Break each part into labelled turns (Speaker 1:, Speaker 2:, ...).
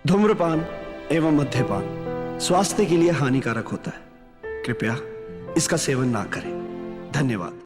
Speaker 1: धूम्रपान एवं मद्यपान स्वास्थ्य के लिए हानिकारक होता है। कृपया इसका सेवन ना करें। धन्यवाद।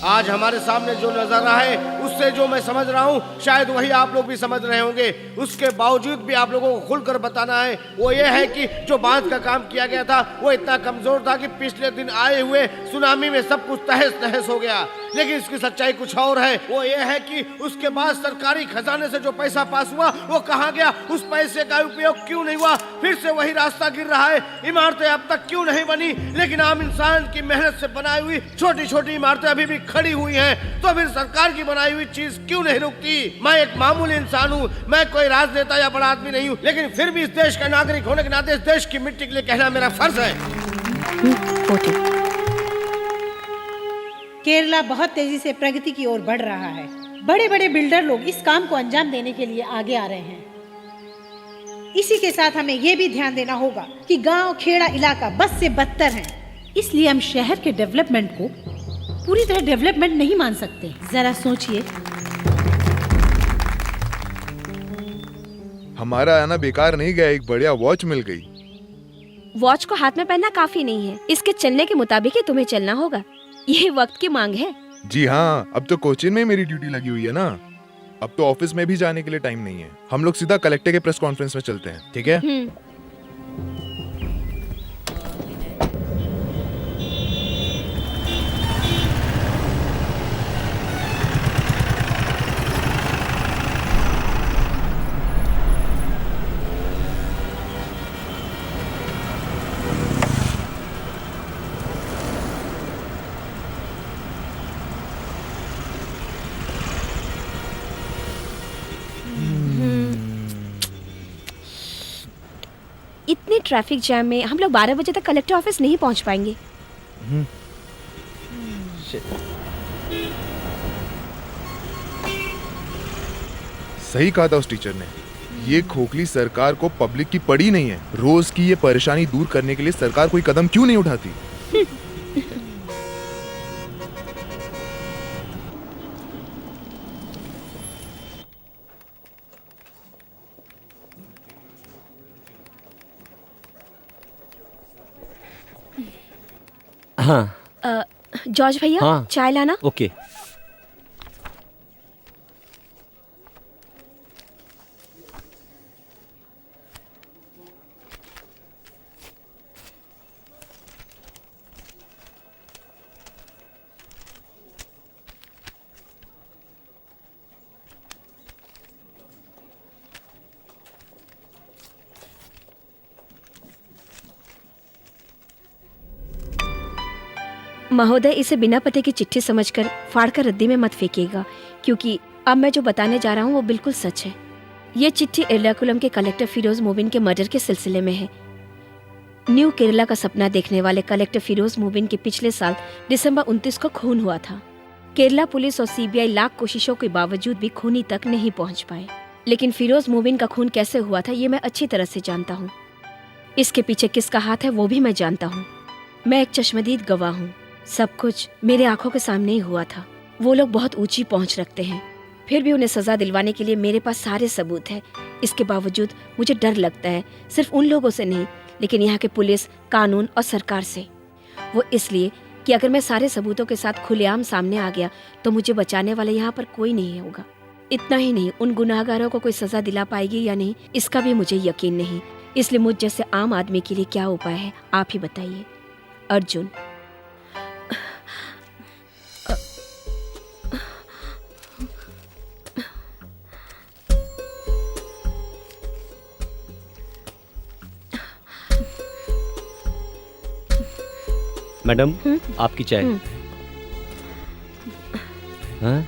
Speaker 2: आज हमारे सामने जो नजारा है उससे जो मैं समझ रहा हूँ शायद वही आप लोग भी समझ रहे होंगे। उसके बावजूद भी आप लोगों को खुलकर बताना है वो ये है कि जो बांध का काम किया गया था वो इतना कमजोर था कि पिछले दिन आए हुए सुनामी में सब कुछ तहस नहस हो गया। लेकिन इसकी सच्चाई कुछ और है। वो ये है कि उसके बाद सरकारी खजाने से जो पैसा पास हुआ वो कहाँ गया, उस पैसे का उपयोग क्यों नहीं हुआ, फिर से वही रास्ता गिर रहा है, इमारतें अब तक क्यों नहीं बनी, लेकिन आम इंसान की मेहनत से बनाई हुई छोटी छोटी इमारतें अभी भी खड़ी हुई हैं, तो फिर सरकार की बनाई हुई चीज क्यों नहीं रुकती। मैं एक मामूली इंसान हूँ, मैं कोई राजनेता या बड़ा आदमी नहीं हूँ, लेकिन फिर भी इस देश का नागरिक होने के नाते इस देश की मिट्टी के लिए कहना मेरा फर्ज है।
Speaker 3: केरला बहुत तेजी से प्रगति की ओर बढ़ रहा है। बड़े बड़े बिल्डर लोग इस काम को अंजाम देने के लिए आगे आ रहे हैं। इसी के साथ हमें ये भी ध्यान देना होगा कि गांव खेड़ा इलाका बस से बदतर है, इसलिए हम शहर के डेवलपमेंट को पूरी तरह डेवलपमेंट नहीं मान सकते। जरा सोचिए।
Speaker 4: हमारा आना बेकार नहीं गया, एक बढ़िया वॉच मिल गई।
Speaker 5: वॉच को हाथ में पहनना काफी नहीं है, इसके चलने के मुताबिक ही तुम्हें चलना होगा। ये वक्त की मांग है। जी
Speaker 4: हाँ, अब तो कोचिन में मेरी ड्यूटी लगी हुई है ना, अब तो ऑफिस में भी जाने के लिए टाइम नहीं है। हम लोग सीधा कलेक्टर के प्रेस कॉन्फ्रेंस में चलते हैं, ठीक है?
Speaker 5: इतने ट्रैफिक जैम में हम लोग 12 बजे तक कलेक्टर ऑफिस नहीं पहुंच पाएंगे।
Speaker 4: सही कहा था उस टीचर ने, ये खोखली सरकार को पब्लिक की पड़ी नहीं है। रोज की ये परेशानी दूर करने के लिए सरकार कोई कदम क्यों नहीं उठाती?
Speaker 5: हाँ जॉर्ज भैया, हाँ, चाय लाना।
Speaker 6: ओके।
Speaker 5: महोदय, इसे बिना पते की चिट्ठी समझकर फाड़कर रद्दी में मत फेंकिएगा, क्योंकि अब मैं जो बताने जा रहा हूँ वो बिल्कुल सच है। ये चिट्ठी एर्नाकुलम के कलेक्टर फिरोज मुबिन के मर्डर के सिलसिले में है। न्यू केरला का सपना देखने वाले कलेक्टर फिरोज मुबिन के पिछले साल दिसंबर 29 को खून हुआ था। केरला पुलिस और सीबीआई लाख कोशिशों के बावजूद भी खूनी तक नहीं पहुँच पाए, लेकिन फिरोज मुबिन का खून कैसे हुआ था ये मैं अच्छी तरह से जानता हूँ। इसके पीछे किसका हाथ है वो भी मैं जानता हूँ। मैं एक चश्मदीद गवाह हूँ। सब कुछ मेरे आंखों के सामने ही हुआ था। वो लोग बहुत ऊंची पहुंच रखते हैं, फिर भी उन्हें सजा दिलवाने के लिए मेरे पास सारे सबूत हैं। इसके बावजूद मुझे डर लगता है, सिर्फ उन लोगों से नहीं, लेकिन यहाँ के पुलिस, कानून और सरकार से। वो इसलिए कि अगर मैं सारे सबूतों के साथ खुलेआम सामने आ गया तो मुझे बचाने वाला यहाँ पर कोई नहीं होगा। इतना ही नहीं, उन गुनाहगारों को कोई सजा दिला पाएगी या नहीं इसका भी मुझे यकीन नहीं। इसलिए मुझ जैसे आम आदमी के लिए क्या उपाय है आप ही बताइए। अर्जुन।
Speaker 6: मैडम, आपकी चाय। हाँ?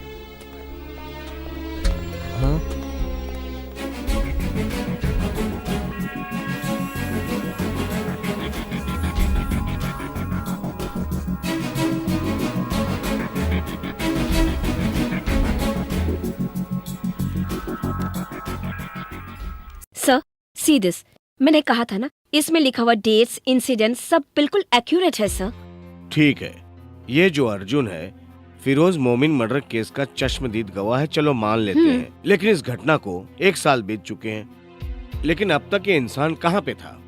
Speaker 5: सी दिस, मैंने कहा था ना, इसमें लिखा हुआ डेट्स, इंसिडेंट सब बिल्कुल एक्यूरेट है सर।
Speaker 2: ठीक है, ये जो अर्जुन है फिरोज मोमिन मर्डर केस का चश्मदीद गवाह है, चलो मान लेते हैं। लेकिन इस घटना को 1 साल बीत चुके हैं, लेकिन अब तक ये इंसान कहाँ पे था?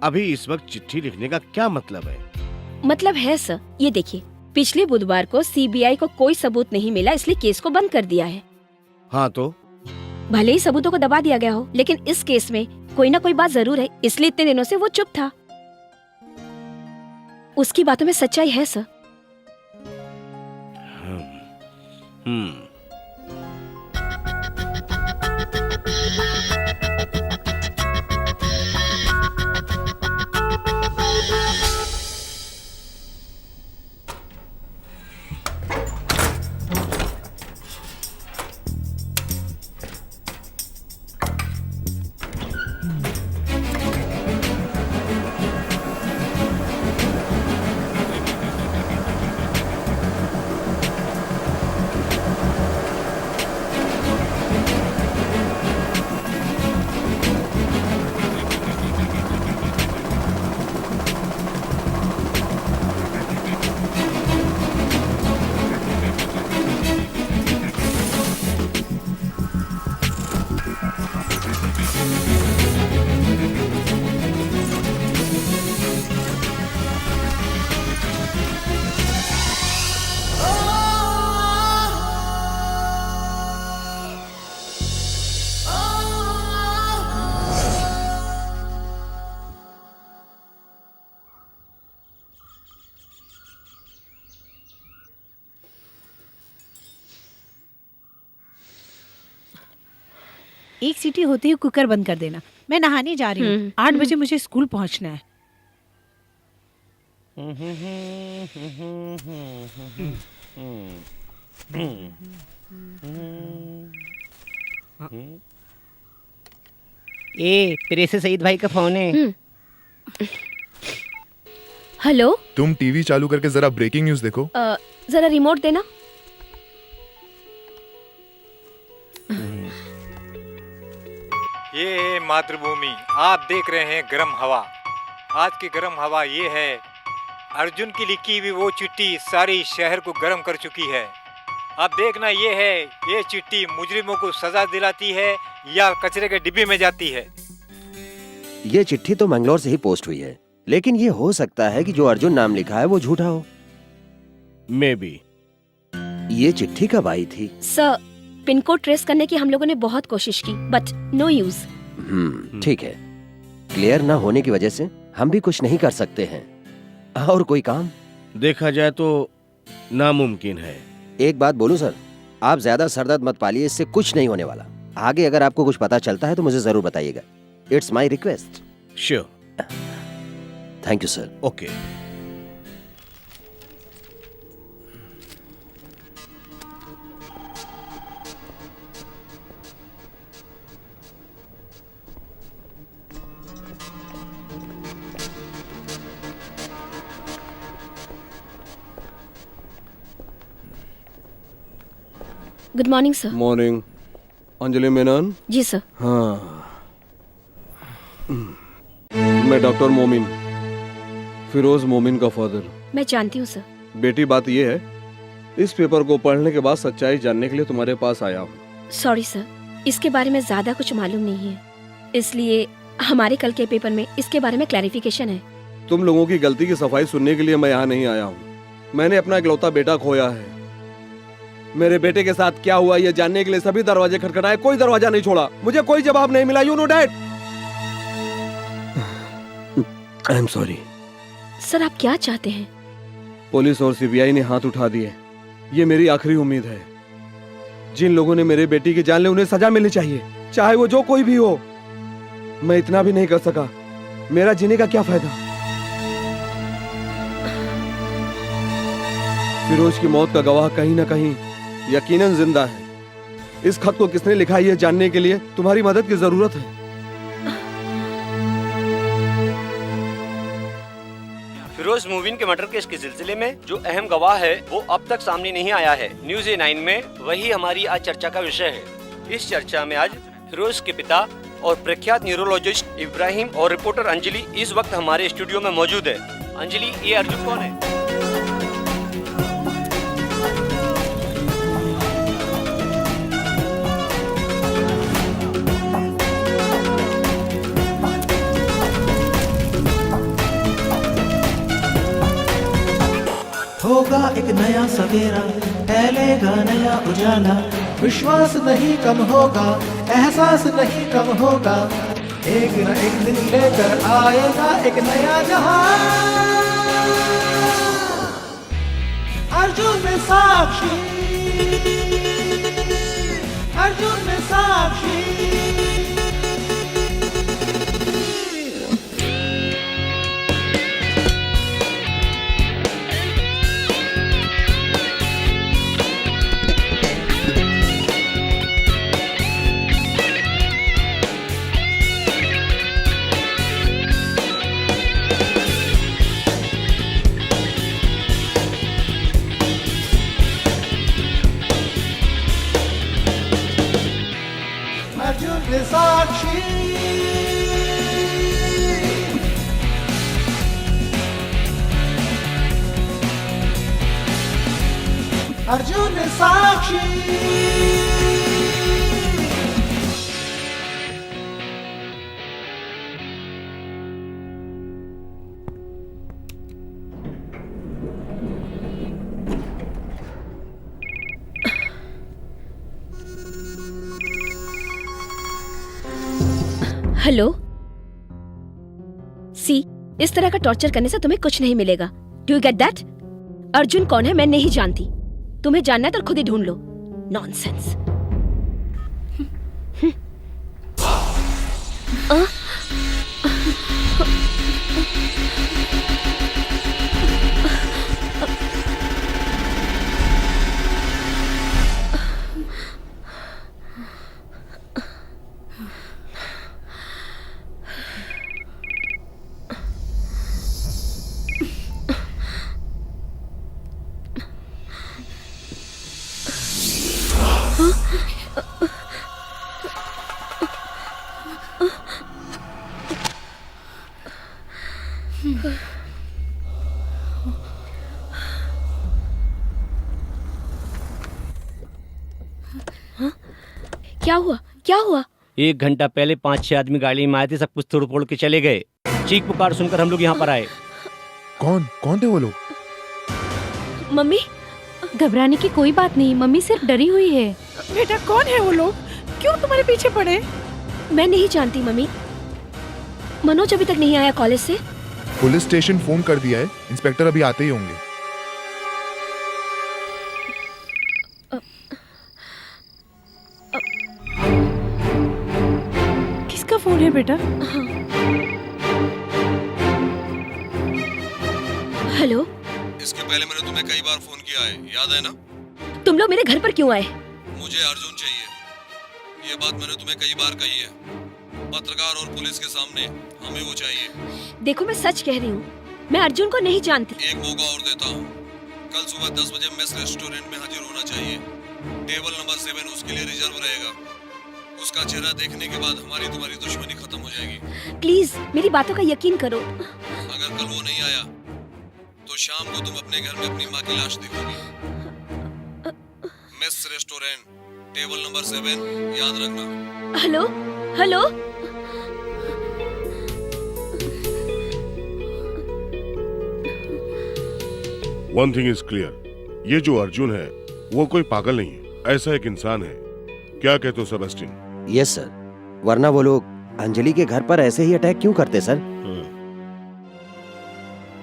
Speaker 2: अभी इस वक्त चिट्ठी लिखने का क्या मतलब है?
Speaker 5: मतलब है सर, ये देखिए, पिछले बुधवार को सीबीआई को कोई सबूत नहीं मिला, इसलिए केस को बंद कर दिया है।
Speaker 2: हाँ तो
Speaker 5: भले ही सबूतों को दबा दिया गया हो, लेकिन इस केस में कोई ना कोई बात जरूर है, इसलिए इतने दिनों से वो चुप था। उसकी बातों में सच्चाई है सर।
Speaker 3: एक सीटी होते ही कुकर बंद कर देना। मैं नहाने जा रही हूँ, 8 बजे मुझे स्कूल पहुँचना है।
Speaker 7: ए, प्रेस सईद भाई का फोन है।
Speaker 5: हेलो,
Speaker 4: तुम टीवी चालू करके जरा ब्रेकिंग न्यूज देखो।
Speaker 5: जरा रिमोट देना।
Speaker 8: ये है मातृभूमि, आप देख रहे हैं गर्म हवा। आज की गर्म हवा ये है, अर्जुन की लिखी हुई वो चिट्ठी सारी शहर को गर्म कर चुकी है। अब देखना ये है, ये चिट्ठी मुजरिमों को सजा दिलाती है या कचरे के डिब्बे में जाती है।
Speaker 9: ये चिट्ठी तो मंगलौर से ही पोस्ट हुई है, लेकिन ये हो सकता है कि जो अर्जुन नाम लिखा है वो झूठा हो।
Speaker 2: May be.
Speaker 9: ये चिट्ठी कब आई थी?
Speaker 5: सर, पिन कोड ट्रेस करने की हम लोगों ने बहुत कोशिश की, बट नो यूज।
Speaker 9: ठीक है, क्लियर ना होने की वजह से हम भी कुछ नहीं कर सकते हैं। और कोई काम
Speaker 2: देखा जाए तो नामुमकिन है।
Speaker 9: एक बात बोलूं सर, आप ज्यादा सरदर्द मत पालिए, इससे कुछ नहीं होने वाला। आगे अगर आपको कुछ पता चलता है तो मुझे जरूर बताइएगा। It's my request.
Speaker 2: Sure.
Speaker 9: Thank you sir.
Speaker 2: Okay.
Speaker 5: Good morning sir.
Speaker 10: Morning. Anjali Menon?
Speaker 5: जी सर।
Speaker 10: हाँ, मैं डॉक्टर मोमिन, फिरोज मोमिन का फादर।
Speaker 5: मैं जानती हूँ सर।
Speaker 10: बेटी, बात ये है, इस पेपर को पढ़ने के बाद सच्चाई जानने के लिए तुम्हारे पास आया हूँ।
Speaker 5: सॉरी सर, इसके बारे में ज्यादा कुछ मालूम नहीं है, इसलिए हमारे कल के पेपर में इसके बारे में क्लैरिफिकेशन है।
Speaker 10: तुम लोगों की गलती की सफाई सुनने के लिए मैं यहाँ नहीं आया हूँ। मैंने अपना इकलौता बेटा खोया है। मेरे बेटे के साथ क्या हुआ ये जानने के लिए सभी दरवाजे खटखटाए, कोई दरवाजा नहीं छोड़ा। मुझे कोई जवाब नहीं मिला। You know dad. I am sorry.
Speaker 5: Sir, आप क्या चाहते हैं?
Speaker 10: पुलिस और सीबीआई ने हाथ उठा दिए। ये मेरी आखिरी उम्मीद है। जिन लोगों ने मेरे बेटी की जान ली उन्हें सजा मिलनी चाहिए, चाहे वो जो कोई भी हो। मैं इतना भी नहीं कर सका, मेरा जीने का क्या फायदा? फिरोज की मौत का गवाह कहीं ना कहीं यकीनन जिंदा है। इस खत को किसने लिखा है ये जानने के लिए तुम्हारी मदद की जरूरत है।
Speaker 6: फिरोज मोमिन के मर्डर केस के सिलसिले में जो अहम गवाह है वो अब तक सामने नहीं आया है। न्यूज़ 9 में वही हमारी आज चर्चा का विषय है। इस चर्चा में आज फिरोज के पिता और प्रख्यात न्यूरोलॉजिस्ट इब्राहिम और रिपोर्टर अंजलि इस वक्त हमारे स्टूडियो में मौजूद है। अंजलि, ये अर्जुन कौन है?
Speaker 11: होगा एक नया सवेरा, फैलेगा नया उजाला, विश्वास नहीं कम होगा, एहसास नहीं कम होगा, एक न एक दिन लेकर आएगा एक नया जहां। अर्जुन में साक्षी, अर्जुन में साक्षी। अर्जुन में साक्षी, अर्जुन में साक्षी।
Speaker 5: हेलो सी, इस तरह का टॉर्चर करने से तुम्हें कुछ नहीं मिलेगा। Do you get that? Arjun कौन है मैं नहीं जानती, तुम्हें जानना है तो खुद ही ढूंढ लो। नॉनसेंस। क्या हुआ? क्या हुआ?
Speaker 7: 1 घंटा पहले 5-6 आदमी गाड़ी में आए थे, सब कुछ तोड़ फोड़ के चले गए। चीख पुकार सुनकर हम लोग यहाँ पर आए।
Speaker 4: कौन कौन थे वो लोग?
Speaker 5: मम्मी,
Speaker 12: घबराने की कोई बात नहीं, मम्मी सिर्फ डरी हुई है।
Speaker 3: बेटा कौन है वो लोग? क्यों तुम्हारे पीछे पड़े?
Speaker 5: मैं नहीं जानती मम्मी। मनोज अभी तक नहीं आया कॉलेज से।
Speaker 4: पुलिस स्टेशन फोन कर दिया है, इंस्पेक्टर अभी आते ही होंगे।
Speaker 12: किसका फोन है बेटा?
Speaker 5: हेलो,
Speaker 10: इसके पहले मैंने तुम्हें कई बार फोन किया है, याद है ना?
Speaker 5: तुम लोग मेरे घर पर क्यों आए?
Speaker 10: मुझे अर्जुन चाहिए, ये बात मैंने तुम्हें कई बार कही है। पत्रकार और पुलिस के सामने हमें वो चाहिए।
Speaker 5: देखो मैं सच कह रही हूँ, मैं अर्जुन को नहीं जानती।
Speaker 10: एक मौका और देता हूँ, कल सुबह 10 बजे मेस रेस्टोरेंट में हाजिर होना चाहिए। टेबल नंबर 7 उसके लिए रिजर्व रहेगा। उसका चेहरा देखने के बाद हमारी तुम्हारी दुश्मनी खत्म हो जाएगी।
Speaker 5: प्लीज मेरी बातों का यकीन करो।
Speaker 10: अगर कल वो नहीं आया तो शाम को तुम अपने घर में अपनी माँ की लाश देखोगी। मेस रेस्टोरेंट, टेबल नंबर 7, याद रखना।
Speaker 5: Hello hello,
Speaker 13: one thing is clear, ये जो अर्जुन है वो कोई पागल नहीं है, ऐसा एक इंसान है। क्या कहते हो सेबेस्टियन?
Speaker 9: यस सर, वरना वो लोग अंजलि के घर पर ऐसे ही अटैक क्यों करते सर?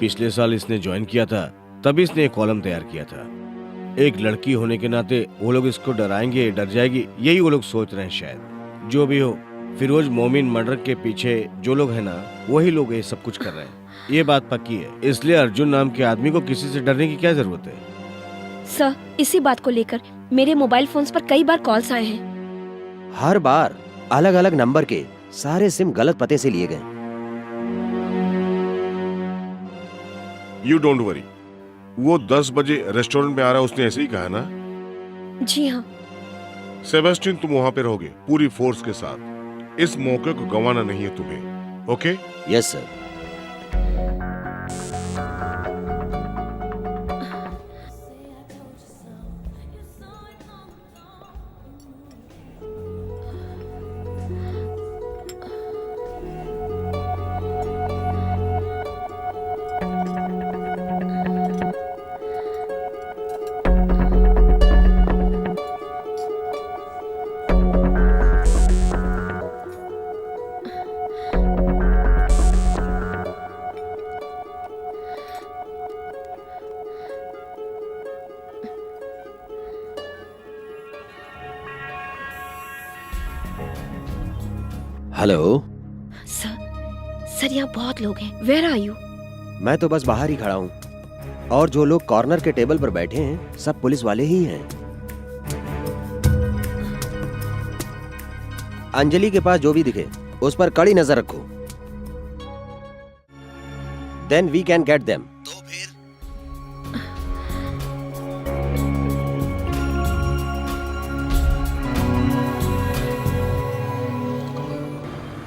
Speaker 2: पिछले साल इसने ज्वाइन किया था, तभी इसने एक कॉलम तैयार किया था। एक लड़की होने के नाते वो लोग इसको डराएंगे, डर जाएगी, यही वो लोग सोच रहे हैं शायद। जो भी हो, फिरोज मोमिन मर्डर के पीछे जो लोग हैं ना, वही लोग ये सब कुछ कर रहे हैं, ये बात पक्की है। इसलिए अर्जुन नाम के आदमी को किसी से डरने की क्या जरूरत है?
Speaker 5: सर, इसी बात को लेकर मेरे मोबाइल फोन्स पर कई बार कॉल्स आए हैं।
Speaker 9: हर बार अलग अलग नंबर के सारे सिम गलत पते से लिए गए।
Speaker 13: यू डोंट वरी, वो 10 बजे रेस्टोरेंट में आ रहा है, उसने ऐसे ही कहा ना?
Speaker 5: जी हाँ।
Speaker 13: सेबेस्टियन, तुम वहां पे रहोगे पूरी फोर्स के साथ। इस मौके को गंवाना नहीं है तुम्हें, okay?
Speaker 9: Yes sir. Hello
Speaker 5: sir यहाँ बहुत लोग हैं। Where are you?
Speaker 9: मैं तो बस बाहर ही खड़ा हूँ और जो लोग कॉर्नर के टेबल पर बैठे हैं सब पुलिस वाले ही हैं। अंजलि के पास जो भी दिखे उस पर कड़ी नजर रखो। Then we can get them. तो फिर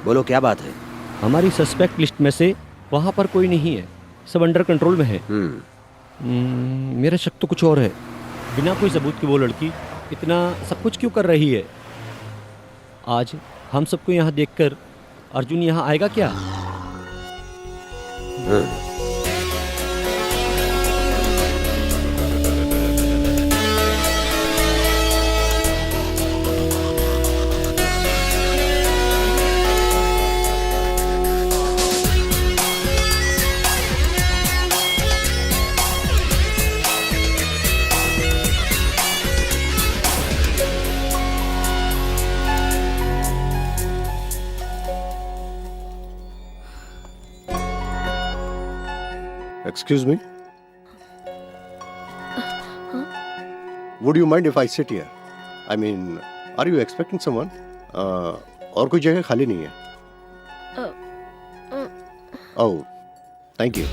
Speaker 9: बोलो क्या बात है?
Speaker 7: हमारी सस्पेक्ट लिस्ट में से वहाँ पर कोई नहीं है, सब अंडर कंट्रोल में है। मेरा शक तो कुछ और है। बिना कोई सबूत के वो लड़की इतना सब कुछ क्यों कर रही है? आज हम सबको यहाँ देखकर अर्जुन यहाँ आएगा क्या?
Speaker 2: Excuse me? Would you mind if I sit here? I mean, are you expecting someone? और कोई जगह खाली नहीं है। Oh, thank you.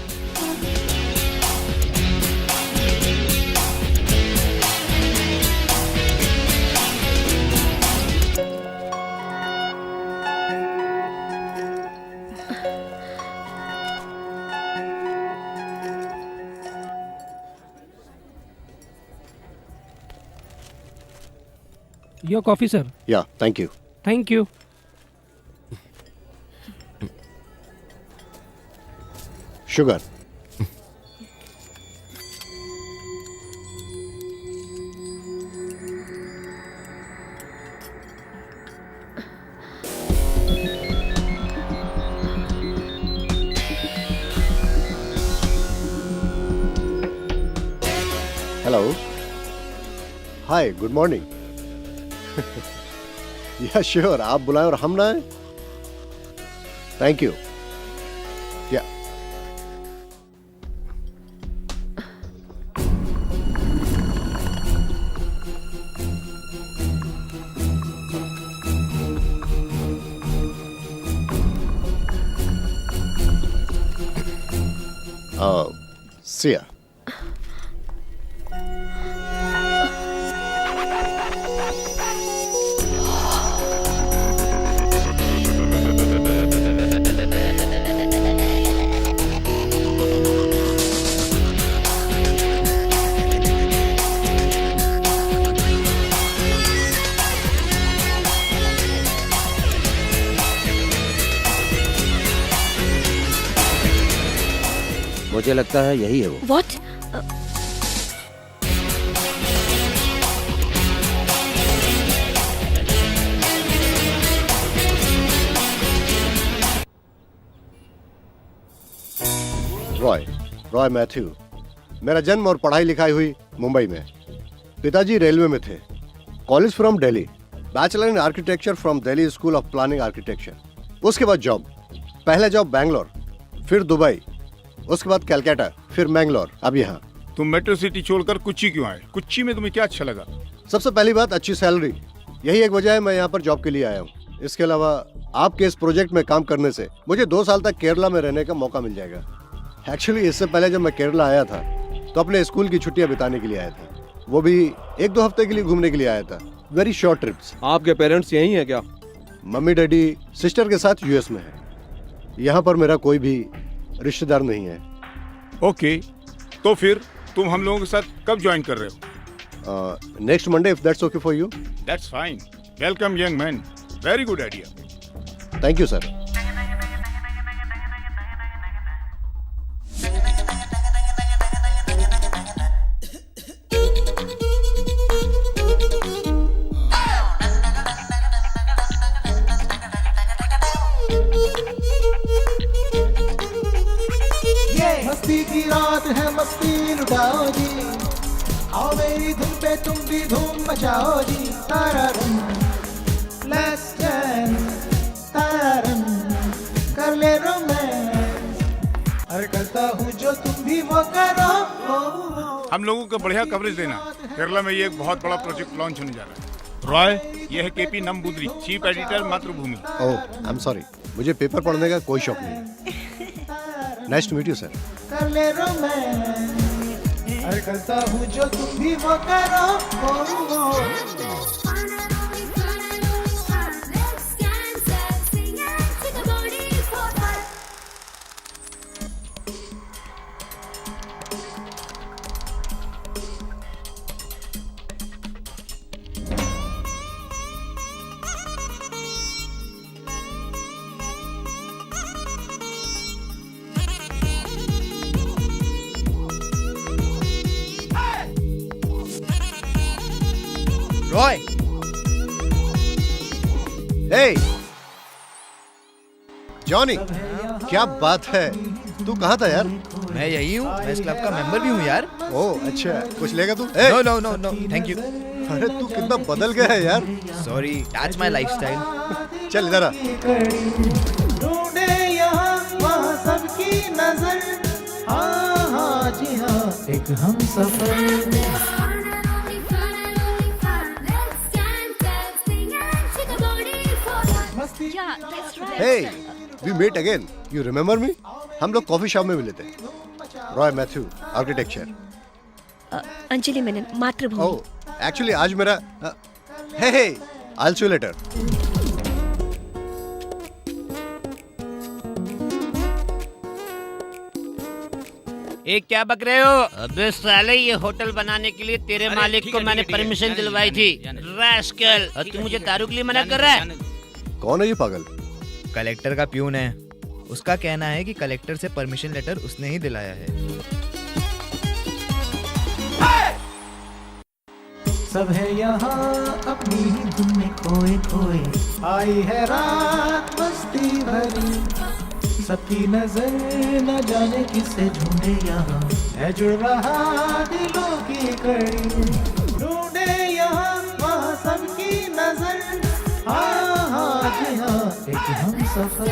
Speaker 14: Your coffee, sir.
Speaker 2: Yeah, thank you.
Speaker 14: Thank you.
Speaker 2: Sugar. Hello. Hi, good morning. या sure, आप बुलाएं और हम ना आए। Thank you. या see ya.
Speaker 9: मुझे लगता है यही है वो।
Speaker 5: What?
Speaker 2: रॉय मैथ्यू। मेरा जन्म और पढ़ाई लिखाई हुई मुंबई में। पिताजी रेलवे में थे। College from Delhi, bachelor in architecture from Delhi school of planning architecture. उसके बाद जॉब, पहले जॉब बैंगलोर, फिर दुबई, उसके बाद कलकत्ता, फिर मैंगलोर, अब यहाँ।
Speaker 15: तुम मेट्रो सिटी छोड़कर कुच्ची क्यों आए? कुच्ची में तुम्हें क्या अच्छा लगा?
Speaker 2: सबसे पहली बात अच्छी सैलरी, यही एक वजह है मैं यहाँ पर जॉब के लिए आया हूँ। इसके अलावा आपके इस प्रोजेक्ट में काम करने से मुझे 2 साल तक केरला में रहने का मौका मिल जाएगा। एक्चुअली इससे पहले जब मैं केरला आया था तो अपने स्कूल की छुट्टियां बिताने के लिए आया था, वो भी 1-2 हफ्ते के लिए घूमने के लिए आया था। Very short trips.
Speaker 10: आपके पेरेंट्स यही हैं क्या?
Speaker 14: मम्मी डैडी सिस्टर के साथ यूएस में है। यहाँ पर मेरा कोई भी रिश्तेदार नहीं है।
Speaker 15: ओके, तो फिर तुम हम लोगों के साथ कब ज्वाइन कर रहे हो?
Speaker 14: Next Monday, if that's okay for you.
Speaker 15: That's fine. Welcome young man, very good idea.
Speaker 14: Thank you sir.
Speaker 11: मस्ती की रात है, मस्ती लुटाओ जी, आओ मेरी धुन पे तुम भी धूम मचाओ जी। तारारम, लेट्स डांस, तारारम, कर ले रोमांस, अरे करता हूँ जो तुम भी वो करो।
Speaker 15: हम लोगों को बढ़िया कवरेज देना। केरला में ये एक बहुत बड़ा प्रोजेक्ट लॉन्च होने जा रहा है। रॉय, ये है KP Namboodiri, chief editor Mathrubhumi.
Speaker 14: Oh, I am sorry, मुझे पेपर पढ़ने का कोई शौक नहीं। Nice to meet you sir.
Speaker 11: कर ले रोमांस, अरे करता हूँ जो तुम भी वो करो।
Speaker 16: रॉय,
Speaker 14: हे जॉनी, क्या बात है, तू कहाँ था यार?
Speaker 16: मैं यही हूँ, मैं इस क्लब का मेंबर भी हूँ यार।
Speaker 14: ओह अच्छा, कुछ लेगा तू?
Speaker 16: No no no no, thank you.
Speaker 14: अरे तू कितना बदल गया है यार।
Speaker 16: Sorry, that's my lifestyle.
Speaker 14: चल इधर आ।
Speaker 11: ढूंढे यहाँ वहाँ सबकी नजर, हाँ हाँ जी हाँ, एक हम सफर।
Speaker 14: Hey, we meet again. You remember me? हम लोग कॉफी शॉप में मिले थे। Roy Mathew, architecture.
Speaker 5: Anjali Menon, Mathrubhumi.
Speaker 14: Oh, actually आज मेरा हे I'll see you later.
Speaker 17: एक क्या बक रहे हो? अबे साले, ये होटल बनाने के लिए तेरे मालिक को मैंने परमिशन दिलवाई थी। रास्कल, और तू मुझे दारू के लिए मना कर रहा है?
Speaker 14: कौन है ये पागल?
Speaker 16: कलेक्टर का प्यून है। उसका कहना है कि कलेक्टर से परमिशन लेटर उसने ही दिलाया है।
Speaker 11: सब है यहाँ अपनी ही धुन में खोए खोए, आई है रात मस्ती भरी, सबकी नजर न जाने किसे ढूंढे यहाँ, है जुड़ रहा दिलों की कड़ी। ढूंढे यहाँ वहाँ सबकी नजर, हाँ हाँ जी हाँ, एक हम सफर।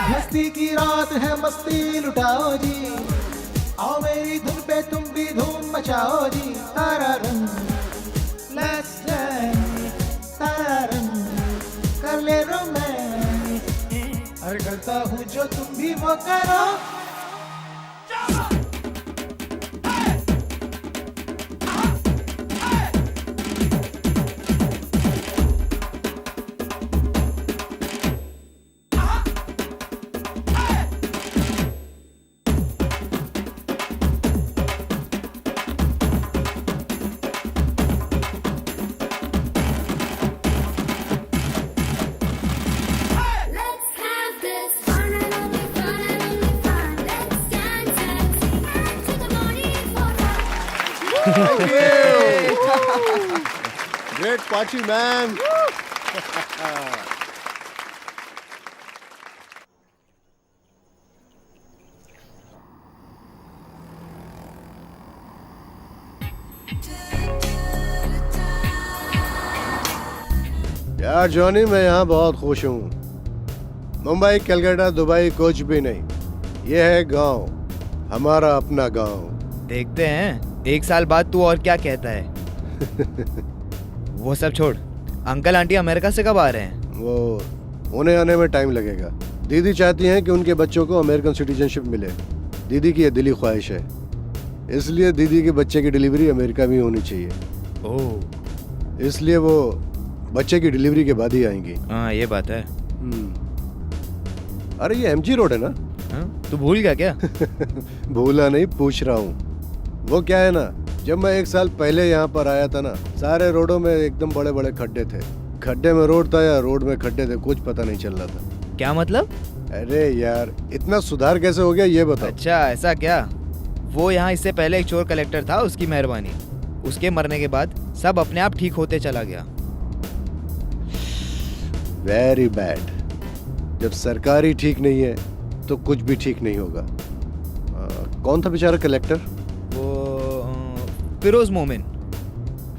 Speaker 11: मस्ती की रात है, मस्ती लुटाओ जी, आओ मेरी धुन पे तुम भी धूम मचाओ जी। तारारम, लेट्स डांस, तारारम, कर ले रोमांस, अरे करता हूँ जो तुम भी वो करो।
Speaker 14: Thank you. Great party, man. यार जॉनी, मैं यहाँ बहुत खुश हूँ। मुंबई, कलकत्ता, दुबई कुछ भी नहीं। ये है गांव, हमारा अपना गांव।
Speaker 16: देखते हैं एक साल बाद तू और क्या कहता है। वो सब छोड़, अंकल आंटी अमेरिका से कब आ रहे हैं?
Speaker 14: वो उन्हें आने में टाइम लगेगा। दीदी चाहती हैं कि उनके बच्चों को अमेरिकन सिटीजनशिप मिले। दीदी की ये दिली ख्वाहिश है। इसलिए दीदी के बच्चे की डिलीवरी अमेरिका में होनी चाहिए।
Speaker 16: ओह,
Speaker 14: इसलिए वो बच्चे की डिलीवरी के बाद ही आएंगी।
Speaker 16: हाँ ये बात है।
Speaker 14: अरे ये एमजी रोड है ना?
Speaker 16: तू भूल गया क्या?
Speaker 14: भूला नहीं, पूछ रहा हूँ। वो क्या है ना, जब मैं 1 साल पहले यहाँ पर आया था ना, सारे रोडों में एकदम बड़े बड़े खड्डे थे। खड्डे में रोड था या रोड में खड्डे थे, कुछ पता नहीं चल रहा था।
Speaker 16: क्या मतलब?
Speaker 14: अरे यार, इतना सुधार कैसे हो गया ये बताओ।
Speaker 16: अच्छा ऐसा क्या? वो यहाँ इससे पहले एक चोर कलेक्टर था, उसकी मेहरबानी। उसके मरने के बाद सब अपने आप ठीक होते चला गया।
Speaker 14: Very bad. जब सरकार ही ठीक नहीं है तो कुछ भी ठीक नहीं होगा। कौन था बेचारा कलेक्टर?
Speaker 16: वो फिरोज मोमिन।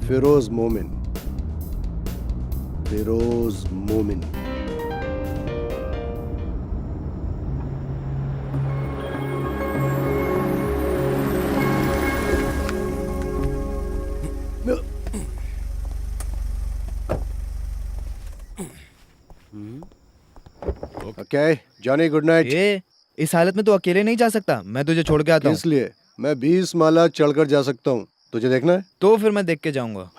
Speaker 14: फिरोज मोमिन। फिरोज मोमिन। Okay Johnny, good night.
Speaker 16: ये इस हालत में तो अकेले नहीं जा सकता, मैं तुझे छोड़ के आता हूँ।
Speaker 14: इसलिए मैं 20 माला चढ़कर जा सकता हूँ, तुझे देखना है?
Speaker 16: तो फिर मैं देख के जाऊंगा।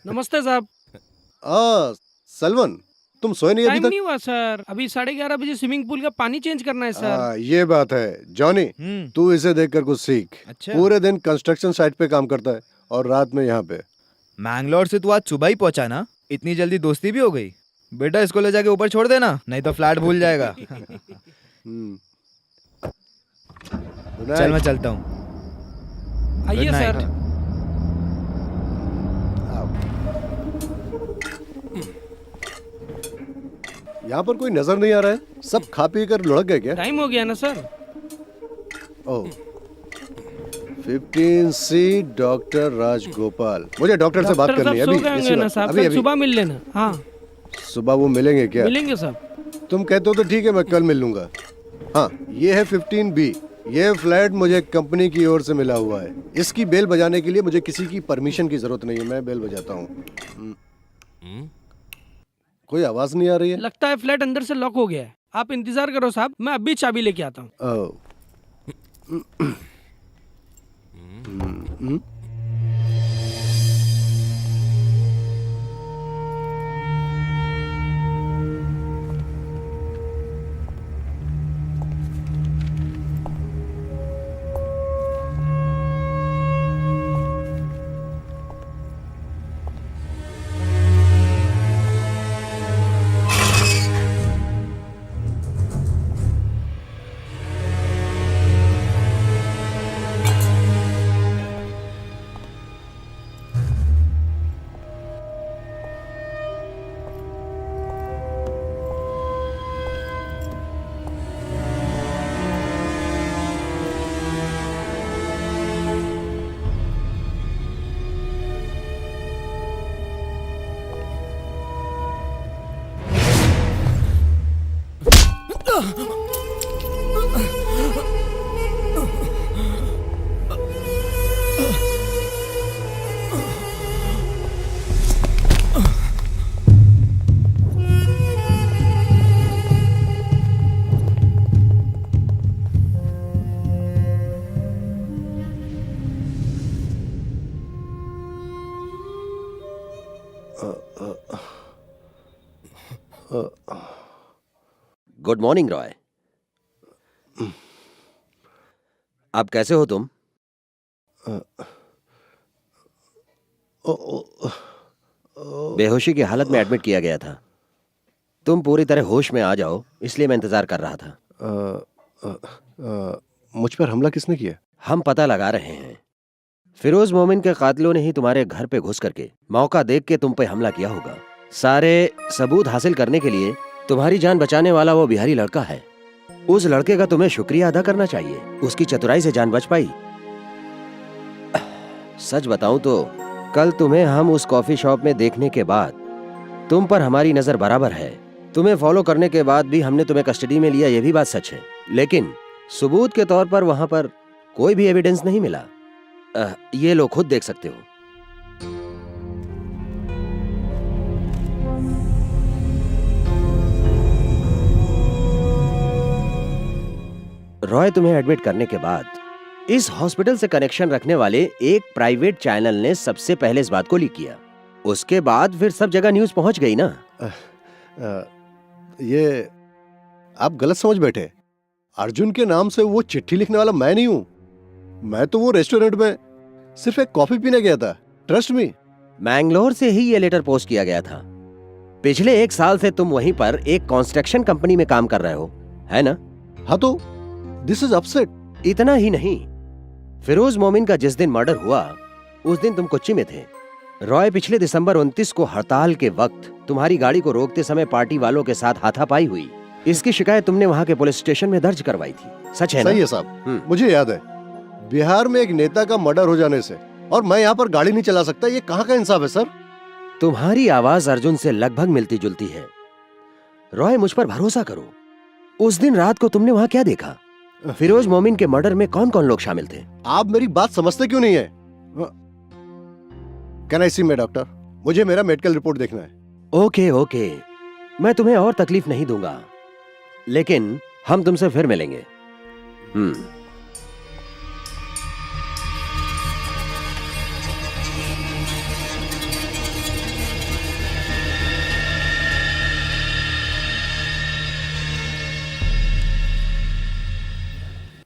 Speaker 18: नमस्ते साहब।
Speaker 14: सलवन, तुम सोए नहीं अभी
Speaker 18: टाइम
Speaker 14: तक?
Speaker 18: नहीं हुआ सर, अभी 11:30 बजे स्विमिंग पूल का पानी चेंज करना है सर।
Speaker 14: ये बात है जॉनी, तू इसे देखकर कुछ सीख।
Speaker 16: अच्छा।
Speaker 14: पूरे दिन कंस्ट्रक्शन साइट पे काम करता है और रात में यहाँ पे।
Speaker 16: मैंगलोर से तू आज सुबह ही पहुंचा ना, इतनी जल्दी दोस्ती भी हो गई? बेटा इसको ले जाके ऊपर छोड़ देना, नहीं तो फ्लैट भूल जाएगा। चल मैं चलता हूँ।
Speaker 18: आइए
Speaker 16: Good night.
Speaker 18: सर।
Speaker 14: यहाँ पर कोई नजर नहीं आ रहा है, सब खा पी कर लुढ़क गए क्या?
Speaker 18: टाइम हो गया ना सर।
Speaker 14: ओह, 15C डॉक्टर राजगोपाल। मुझे डॉक्टर से बात करनी है
Speaker 18: सो
Speaker 14: अभी।
Speaker 18: गए
Speaker 14: इसी
Speaker 18: होंगे ना
Speaker 14: वक्त,
Speaker 18: साहब,
Speaker 14: अभी
Speaker 18: सर
Speaker 14: अभी।
Speaker 18: सुबह मिल लेना। हाँ
Speaker 14: सुबह वो मिलेंगे क्या?
Speaker 18: मिलेंगे साहब।
Speaker 14: तुम कहते हो तो ठीक है, मैं कल मिल लूंगा। हाँ, ये है 15B। ये फ्लैट मुझे कंपनी की ओर से मिला हुआ है। इसकी बेल बजाने के लिए मुझे किसी की परमिशन की जरूरत नहीं है, मैं बेल बजाता हूँ। कोई आवाज नहीं आ रही है।
Speaker 18: लगता है फ्लैट अंदर से लॉक हो गया है। आप इंतजार करो साहब, मैं अभी चाबी लेके आता हूँ।
Speaker 9: Good morning Roy. अब कैसे हो तुम? बेहोशी की हालत में एडमिट किया गया था। तुम पूरी तरह होश में आ जाओ, इसलिए मैं इंतजार कर रहा था।
Speaker 14: मुझ पर हमला किसने किया?
Speaker 9: हम पता लगा रहे हैं। फिरोज मोमिन के कातिलों ने ही तुम्हारे घर पे घुस करके मौका देख के तुम पे हमला किया होगा। सारे सबूत हासिल करने के लिए तुम्हारी जान बचाने वाला वो बिहारी लड़का है। उस लड़के का तुम्हें शुक्रिया अदा करना चाहिए। उसकी चतुराई से जान बच पाई। सच बताऊं तो कल तुम्हें हम उस कॉफी शॉप में देखने के बाद तुम पर हमारी नजर बराबर है। तुम्हें फॉलो करने के बाद भी हमने तुम्हें कस्टडी में लिया, यह भी बात सच है। लेकिन सबूत के तौर पर वहां पर कोई भी एविडेंस नहीं मिला। ये लो, खुद देख सकते हो। रॉय तुम्हें एडमिट करने के बाद इस हॉस्पिटल से कनेक्शन रखने वाले एक प्राइवेट चैनल ने सबसे पहले इस बात को लीक किया। उसके बाद फिर सब जगह न्यूज पहुंच गई ना।
Speaker 14: ये आप गलत समझ बैठे। अर्जुन के नाम से वो चिट्ठी लिखने वाला मैं नहीं हूं। मैं तो वो रेस्टोरेंट में सिर्फ एक कॉफी पीने गया था। Trust me.
Speaker 9: मैंगलोर से ही ये लेटर पोस्ट किया गया था। पिछले 1 साल से तुम वहीं पर एक कंस्ट्रक्शन कंपनी में काम कर रहे हो, है ना?
Speaker 14: हाँ, तो दिस इज अपसेट।
Speaker 9: इतना ही नहीं, फिरोज मोमिन का जिस दिन मर्डर हुआ उस दिन तुम कोच्चि में थे। रॉय पिछले दिसंबर 29 को हड़ताल के वक्त तुम्हारी गाड़ी को रोकते समय पार्टी वालों के साथ हाथापाई हुई। इसकी शिकायत तुमने वहां के पुलिस स्टेशन में दर्ज करवाई थी, सच है ना?
Speaker 14: सही है साहब, मुझे याद है। बिहार में एक नेता का मर्डर हो जाने से और मैं यहाँ पर गाड़ी नहीं चला सकता, ये कहाँ का इंसाफ है सर?
Speaker 9: तुम्हारी आवाज अर्जुन से लगभग मिलती जुलती है। रॉय, मुझ पर भरोसा करो। उस दिन रात को तुमने वहां क्या देखा? फिरोज मोमिन के मर्डर में कौन कौन लोग शामिल थे?
Speaker 14: आप मेरी बात समझते क्यों नहीं है? Can I see my doctor? मुझे मेरा मेडिकल रिपोर्ट देखना है।
Speaker 9: ओके ओके, मैं तुम्हें और तकलीफ नहीं दूंगा, लेकिन हम तुमसे फिर मिलेंगे।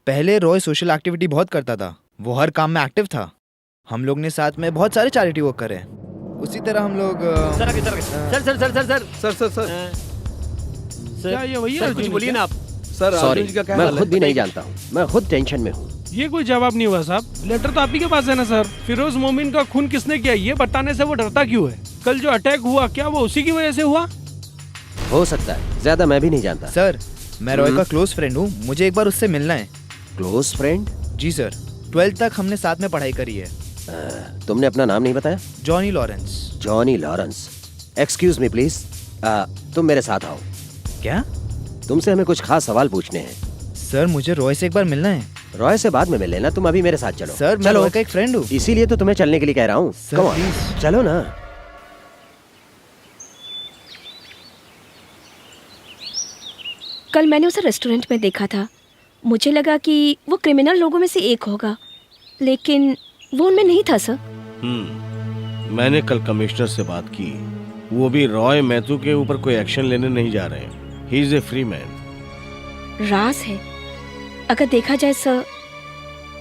Speaker 16: पहले रॉय सोशल एक्टिविटी बहुत करता था, वो हर काम में एक्टिव था। हम लोग ने साथ में बहुत सारे चैरिटी वर्क करे। उसी तरह हम लोग
Speaker 7: sir sir sir sir sir sir sir
Speaker 18: क्या ये वही
Speaker 7: सर, कुछ बोलिए ना आप।
Speaker 10: सर
Speaker 9: सॉरी, मैं खुद भी नहीं जानता हूँ, मैं खुद टेंशन में हूँ।
Speaker 18: ये कोई जवाब नहीं हुआ साहब। लेटर तो आप ही के पास है ना सर। फिरोज मोमिन का खून किसने किया ये बताने से वो डरता क्यों है? कल जो अटैक हुआ क्या वो उसी की वजह से हुआ?
Speaker 9: हो सकता है, ज्यादा मैं भी नहीं जानता।
Speaker 16: सर, मैं रॉय का क्लोज फ्रेंड हूँ, मुझे एक बार उससे मिलना है।
Speaker 9: Close friend?
Speaker 16: जी सर, 12th तक हमने साथ में पढ़ाई करी है।
Speaker 9: तुमने अपना नाम नहीं बताया?
Speaker 16: Johnny Lawrence.
Speaker 9: Johnny Lawrence, excuse me please, तुम मेरे साथ आओ।
Speaker 16: क्या?
Speaker 9: तुमसे हमें कुछ खास सवाल पूछने हैं।
Speaker 16: सर, मुझे रॉय से एक बार मिलना है।
Speaker 9: रॉय से बाद में मिल लेना, तुम अभी मेरे साथ चलो।
Speaker 16: सर, मैं रॉय का एक फ्रेंड हूँ।
Speaker 9: इसीलिए तो तुम्हें चलने के लिए कह रहा हूँ। चलो ना।
Speaker 5: कल मैंने उसे रेस्टोरेंट में देखा था। मुझे लगा कि वो क्रिमिनल लोगों में से एक होगा, लेकिन वो उनमें नहीं था सर।
Speaker 2: मैंने कल कमिश्नर से बात की, वो भी रॉय मैथ्यू के ऊपर कोई एक्शन लेने नहीं जा रहे हैं। He is a free man.
Speaker 5: राज है, अगर देखा जाए सर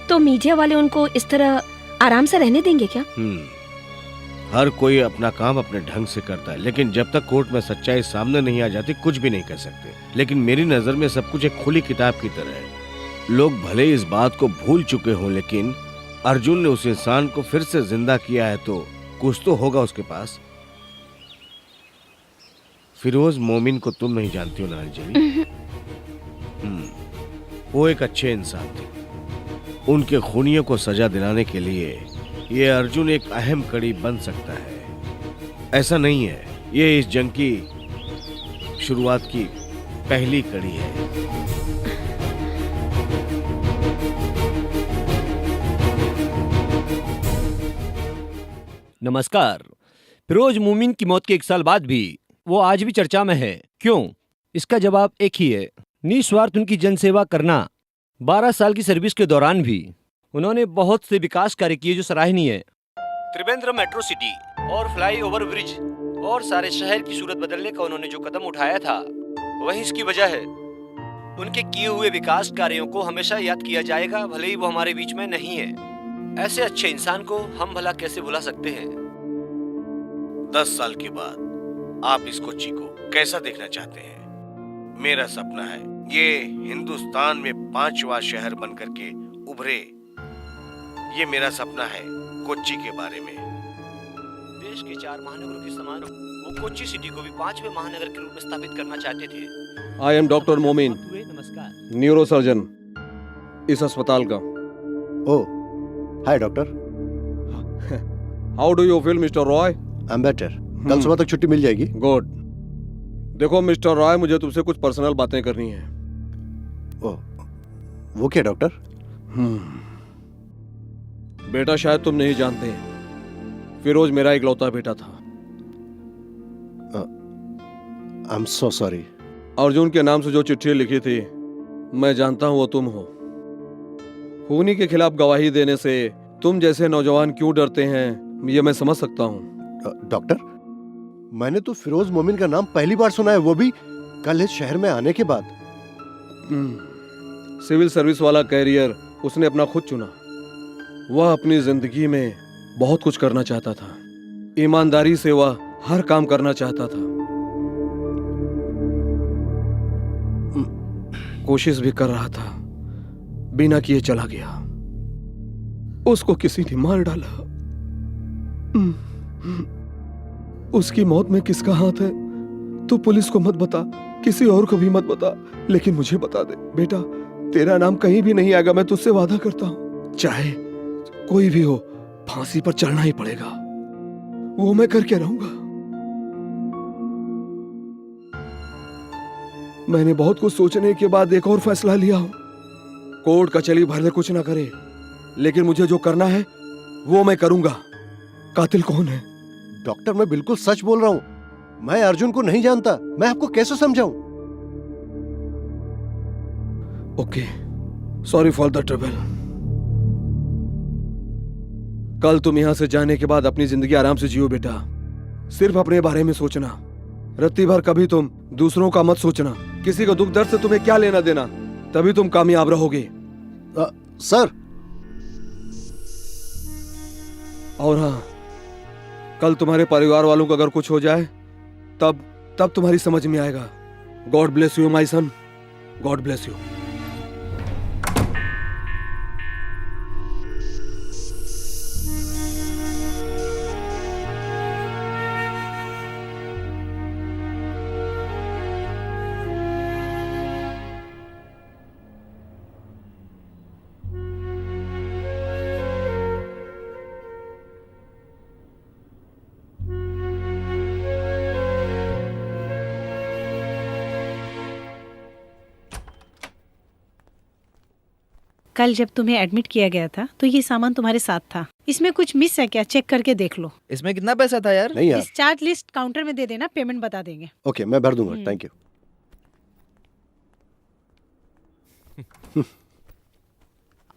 Speaker 5: तो मीडिया वाले उनको इस तरह आराम से रहने देंगे क्या?
Speaker 2: हर कोई अपना काम अपने ढंग से करता है, लेकिन जब तक कोर्ट में सच्चाई सामने नहीं आ जाती कुछ भी नहीं कर सकते। लेकिन मेरी नजर में सब कुछ एक खुली किताब की तरह है। लोग भले इस बात को भूल चुके हों, लेकिन अर्जुन ने उस इंसान को फिर से जिंदा किया है, तो कुछ तो होगा उसके पास। फिरोज मोमिन को तुम नहीं जानती हो ना अंजलि? वो एक अच्छे इंसान थे। उनके खूनियों को सजा दिलाने के लिए ये अर्जुन एक अहम कड़ी बन सकता है। ऐसा नहीं है, ये इस जंग की शुरुआत की पहली कड़ी है।
Speaker 7: नमस्कार। फिरोज मोमिन की मौत के 1 साल बाद भी वो आज भी चर्चा में है। क्यों? इसका जवाब एक ही है, निस्वार्थ उनकी जनसेवा करना। 12 साल की सर्विस के दौरान भी उन्होंने बहुत से विकास कार्य किए जो सराहनीय है। त्रिवेंद्रम मेट्रो सिटी और फ्लाईओवर ब्रिज और सारे शहर की सूरत बदलने का उन्होंने जो कदम उठाया था वही इसकी वजह है। उनके किए हुए विकास कार्यों को हमेशा याद किया जाएगा, भले ही वो हमारे बीच में नहीं है। ऐसे अच्छे इंसान को हम भला कैसे भुला सकते हैं?
Speaker 2: 10 साल के बाद आप इस कोच्चि को कैसा देखना चाहते हैं? मेरा सपना है ये हिंदुस्तान में 5वां शहर बनकर के उभरे। ये मेरा सपना है कोच्चि के बारे में।
Speaker 6: देश के 4 महानगरों के समान वो कोच्चि सिटी को भी 5वें महानगर के रूप में स्थापित करना चाहते थे।
Speaker 10: आई एम डॉक्टर मोमिन,
Speaker 6: नमस्कार।
Speaker 10: न्यूरो सर्जन इस अस्पताल का।
Speaker 14: Oh, hi doctor.
Speaker 10: How do you feel mister Roy?
Speaker 14: I am better. कल सुबह तक छुट्टी मिल जाएगी।
Speaker 10: गुड। देखो मिस्टर रॉय, मुझे तुमसे कुछ पर्सनल बातें करनी है।
Speaker 14: ओह, वो क्या डॉक्टर?
Speaker 10: बेटा, शायद तुम नहीं जानते, फिरोज मेरा इकलौता बेटा था।
Speaker 14: I am so sorry.
Speaker 10: Arjun के नाम से जो चिट्ठी लिखी थी, मैं जानता हूं वो तुम हो। खूनी के खिलाफ गवाही देने से तुम जैसे नौजवान क्यों डरते हैं ये मैं समझ सकता हूँ।
Speaker 14: डॉक्टर, मैंने तो फिरोज मोमिन का नाम पहली बार सुना है, वो भी कल इस शहर में आने के बाद।
Speaker 10: सिविल सर्विस वाला कैरियर उसने अपना खुद चुना। वह अपनी जिंदगी में बहुत कुछ करना चाहता था। ईमानदारी से वह हर काम करना चाहता था। कोशिश भी कर रहा था, बिना किए चला गया। उसको किसी ने मार डाला। उसकी मौत में किसका हाथ है तू पुलिस को मत बता, किसी और को भी मत बता, लेकिन मुझे बता दे बेटा। तेरा नाम कहीं भी नहीं आएगा, मैं तुझसे वादा करता हूं। चाहे कोई भी हो, फांसी पर चढ़ना ही पड़ेगा, वो मैं करके रहूंगा। मैंने बहुत कुछ सोचने के बाद एक और फैसला लिया हूं। कोर्ट कचहरी भले कुछ ना करे, लेकिन मुझे जो करना है वो मैं करूंगा। कातिल कौन है?
Speaker 14: डॉक्टर, मैं बिल्कुल सच बोल रहा हूं। मैं अर्जुन को नहीं जानता, मैं आपको कैसे समझाऊं?
Speaker 10: Okay, sorry for the trouble. कल तुम यहां से जाने के बाद अपनी जिंदगी आराम से जियो बेटा। सिर्फ अपने बारे में सोचना। रत्ती भर कभी तुम दूसरों का मत सोचना। किसी को दुख दर्द से तुम्हें क्या लेना देना, तभी तुम कामयाब रहोगे।
Speaker 14: सर।
Speaker 10: और हाँ, कल तुम्हारे परिवार वालों को अगर कुछ हो जाए तब तुम्हारी समझ में आएगा। God bless you my son, God bless you.
Speaker 3: कल जब तुम्हें एडमिट किया गया था तो ये सामान तुम्हारे साथ था। इसमें कुछ मिस है क्या, चेक करके देख लो।
Speaker 16: इसमें कितना पैसा था यार?
Speaker 14: नहीं यार।
Speaker 3: डिस्चार्ज लिस्ट काउंटर में दे देना, पेमेंट बता देंगे।
Speaker 14: ओके, मैं भर दूंगा। Thank you.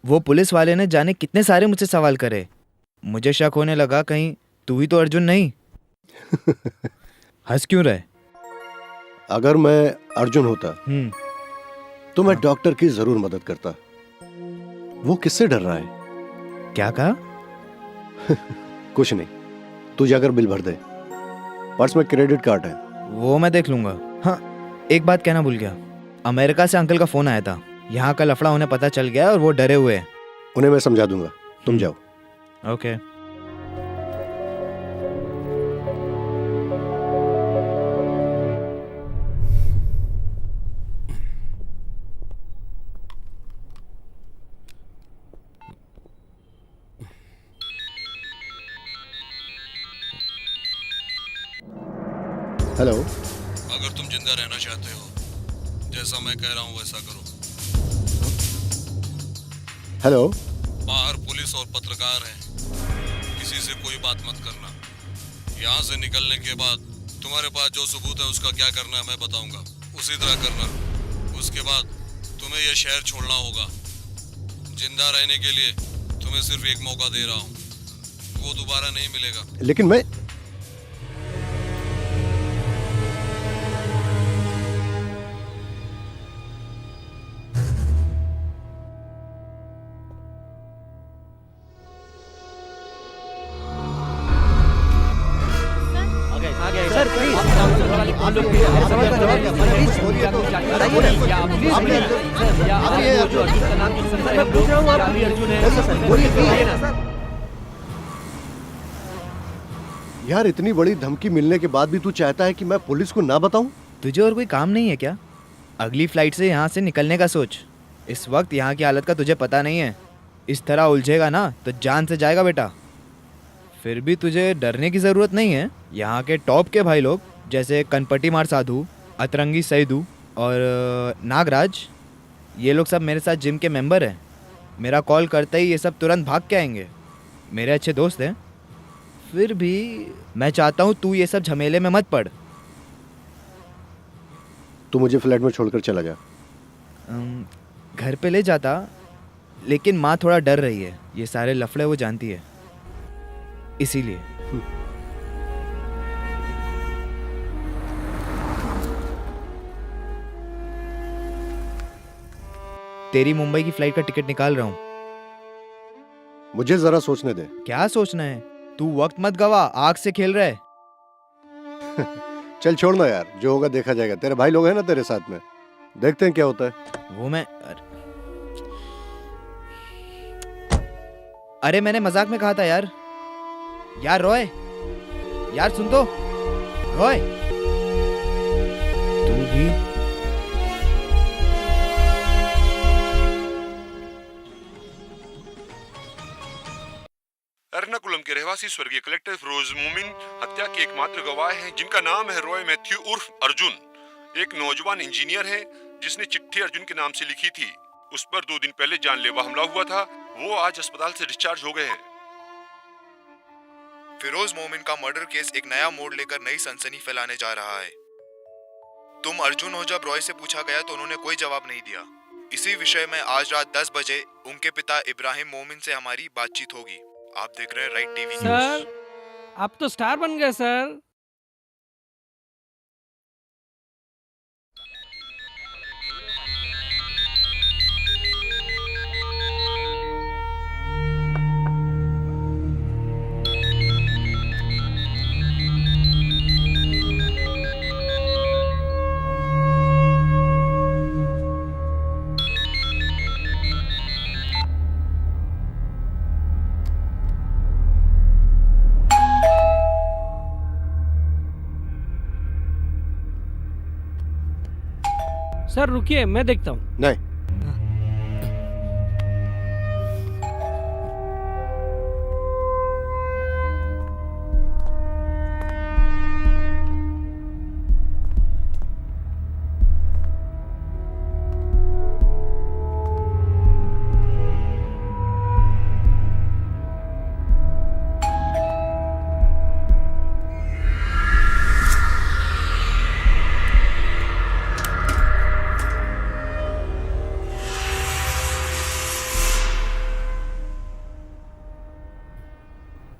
Speaker 16: वो पुलिस वाले ने जाने कितने सारे मुझसे सवाल करे। मुझे शक होने लगा कहीं तू ही तो अर्जुन नहीं। हंस क्यों रहे?
Speaker 14: अगर मैं अर्जुन होता तो मैं डॉक्टर की जरूर मदद करता। वो किससे डर रहा है?
Speaker 16: क्या कहा?
Speaker 14: कुछ नहीं, तू जाकर बिल भर दे। पर्स में क्रेडिट कार्ड है।
Speaker 16: वो मैं देख लूंगा। हाँ, एक बात कहना भूल गया। अमेरिका से अंकल का फोन आया था। यहाँ का लफड़ा उन्हें पता चल गया और वो डरे हुए हैं।
Speaker 14: उन्हें मैं समझा दूंगा, तुम जाओ।
Speaker 16: ओके।
Speaker 14: हेलो।
Speaker 19: अगर तुम जिंदा रहना चाहते हो, जैसा मैं कह रहा हूँ वैसा करो।
Speaker 14: हेलो।
Speaker 19: बाहर पुलिस और पत्रकार हैं, किसी से कोई बात मत करना। यहाँ से निकलने के बाद तुम्हारे पास जो सबूत है उसका क्या करना है मैं बताऊंगा, उसी तरह करना। उसके बाद तुम्हें यह शहर छोड़ना होगा। जिंदा रहने के लिए तुम्हें सिर्फ एक मौका दे रहा हूँ, वो दोबारा नहीं मिलेगा।
Speaker 14: लेकिन मैं
Speaker 6: सर प्लीज हम लोग सवाल का जवाब
Speaker 14: यार, इतनी बड़ी धमकी मिलने के बाद भी तू चाहता है कि मैं पुलिस को ना बताऊं?
Speaker 16: तुझे और कोई काम नहीं है क्या? अगली फ्लाइट से यहाँ से निकलने का सोच। इस वक्त यहाँ की हालत का तुझे पता नहीं है। इस तरह उलझेगा ना तो जान से जाएगा बेटा। फिर भी तुझे डरने की ज़रूरत नहीं है। यहाँ के टॉप के भाई लोग जैसे कनपटी मार साधु, अतरंगी सैदू और नागराज, ये लोग सब मेरे साथ जिम के मेंबर हैं। मेरा कॉल करते ही ये सब तुरंत भाग के आएंगे। मेरे अच्छे दोस्त हैं। फिर भी मैं चाहता हूँ तू ये सब झमेले में मत पड़।
Speaker 14: तू मुझे फ्लैट में छोड़कर चला जा।
Speaker 16: घर पे ले जाता, लेकिन माँ थोड़ा डर रही है, ये सारे लफड़े वो जानती है, इसीलिए। तेरी मुंबई की फ्लाइट का टिकट निकाल रहा हूँ।
Speaker 14: मुझे जरा सोचने दे।
Speaker 16: क्या सोचना है? तू वक्त मत गवा, आग से खेल रहा है।
Speaker 14: चल छोड़ना यार, जो होगा देखा जाएगा। तेरे भाई लोग हैं ना तेरे साथ में, देखते हैं क्या होता है।
Speaker 16: वो मैं अरे मैंने मजाक में कहा था यार। यार रॉय, यार सुन तो, रॉय तू भी।
Speaker 13: एर्नाकुलम के रहवासी स्वर्गीय कलेक्टर फिरोज मोमिन हत्या के एकमात्र गवाह हैं, जिनका नाम है रॉय मैथ्यू उर्फ अर्जुन। एक नौजवान इंजीनियर है जिसने चिट्ठी अर्जुन के नाम से लिखी थी। उस पर 2 दिन पहले जानलेवा हमला हुआ था। वो आज अस्पताल से डिस्चार्ज हो गए हैं।
Speaker 4: फिरोज मोमिन का मर्डर केस एक नया मोड़ लेकर नई सनसनी फैलाने जा रहा है। तुम अर्जुन हो जब रॉय से पूछा गया तो उन्होंने कोई जवाब नहीं दिया। इसी विषय में आज रात 10 बजे उनके पिता इब्राहिम मोमिन से हमारी बातचीत होगी। आप देख रहे हैं राइट टीवी न्यूज़।
Speaker 18: सर, आप तो स्टार बन गए सर। सर रुकिए, मैं देखता हूँ।
Speaker 14: नहीं,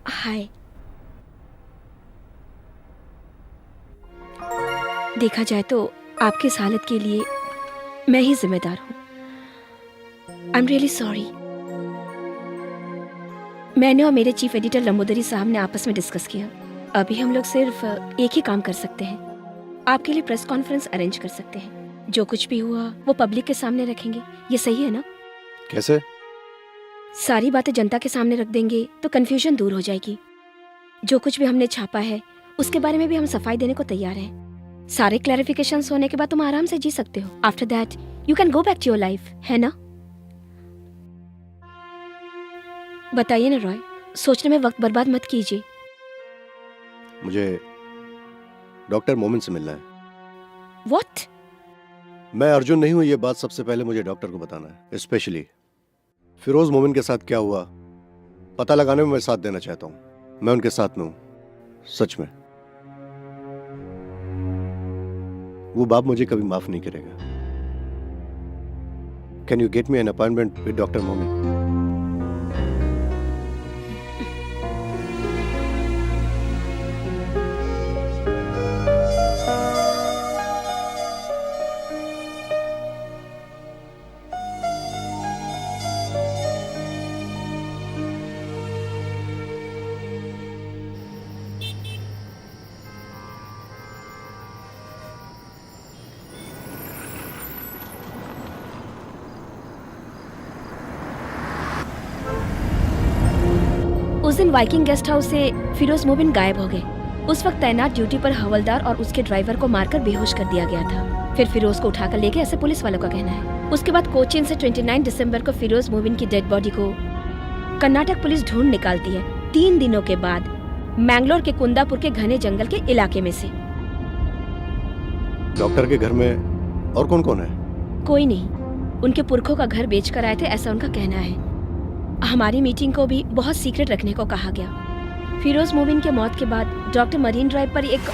Speaker 5: हाय। देखा जाए तो आपकी इस हालत के लिए मैं ही जिम्मेदार हूँ। I am really sorry. मैंने और मेरे चीफ एडिटर लंबोदरी साहब ने आपस में डिस्कस किया। अभी हम लोग सिर्फ एक ही काम कर सकते हैं, आपके लिए प्रेस कॉन्फ्रेंस अरेंज कर सकते हैं। जो कुछ भी हुआ वो पब्लिक के सामने रखेंगे, ये सही है ना?
Speaker 14: कैसे?
Speaker 5: सारी बातें जनता के सामने रख देंगे तो कंफ्यूजन दूर हो जाएगी। जो कुछ भी हमने छापा है उसके बारे में भी हम सफाई देने को तैयार हैं। सारे क्लैरिफिकेशंस होने के बाद तुम आराम से जी सकते हो। After that you can go back to your life, है ना? बताइए ना रॉय, सोचने में वक्त बर्बाद मत कीजिए।
Speaker 14: मुझे डॉक्टर मोमिन से मिलना है।
Speaker 5: व्हाट?
Speaker 14: मैं अर्जुन नहीं हूं, ये बात सबसे पहले मुझे डॉक्टर को बताना है। स्पेशली फिरोज मोमिन के साथ क्या हुआ पता लगाने में मैं साथ देना चाहता हूं। मैं उनके साथ में हूं, सच में। वो बाप मुझे कभी माफ नहीं करेगा। Can you get me an appointment with doctor मोमिन?
Speaker 5: उस दिन वाइकिंग गेस्ट हाउस से फिरोज मोबिन गायब हो गए। उस वक्त तैनात ड्यूटी पर हवलदार और उसके ड्राइवर को मारकर बेहोश कर दिया गया था। फिर फिरोज को उठाकर ले गए, ऐसे पुलिस वालों का कहना है। उसके बाद कोचीन से 29 दिसंबर को फिरोज मोबिन की डेड बॉडी को कर्नाटक पुलिस ढूंढ निकालती है। 3 दिनों के बाद मैंगलोर के कुंदापुर के घने जंगल के इलाके में से।
Speaker 14: डॉक्टर के घर में और कौन कौन है?
Speaker 5: कोई नहीं, उनके पुरखों का घर बेच कर आए थे, ऐसा उनका कहना है। हमारी मीटिंग को भी बहुत सीक्रेट रखने को कहा गया। फिरोज मोबिन के मौत के बाद डॉक्टर मरीन ड्राइव पर एक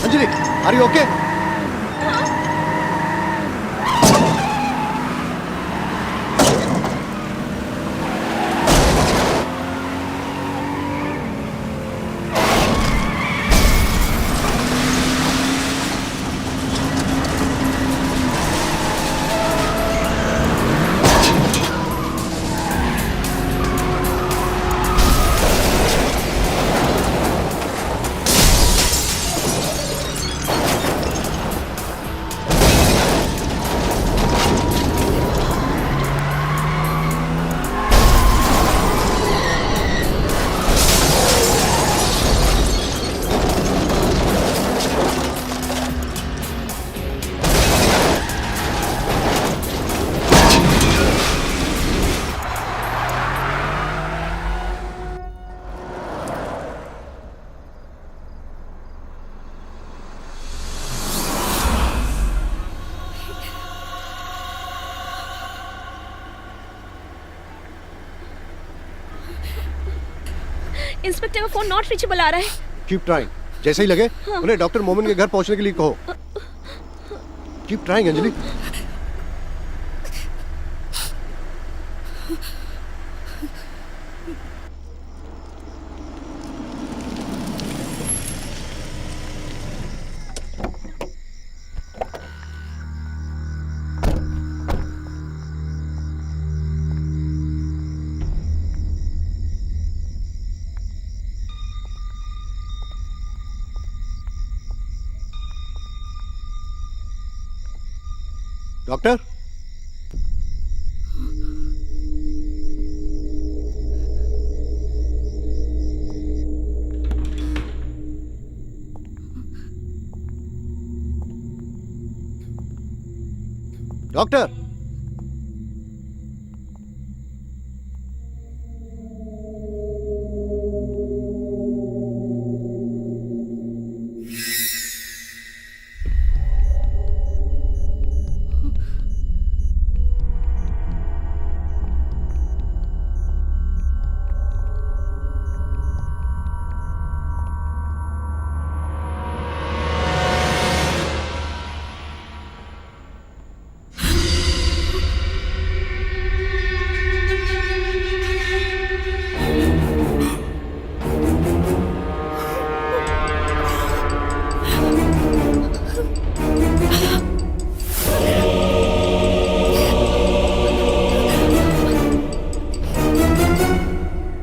Speaker 14: Anjali, are you okay?
Speaker 5: Inspector का फोन नॉट रीचेबल आ रहा है।
Speaker 14: कीप ट्राइंग, जैसे ही लगे उन्हें डॉक्टर मोमिन के घर पहुंचने के लिए कहो। Keep trying Anjali. Doctor, doctor,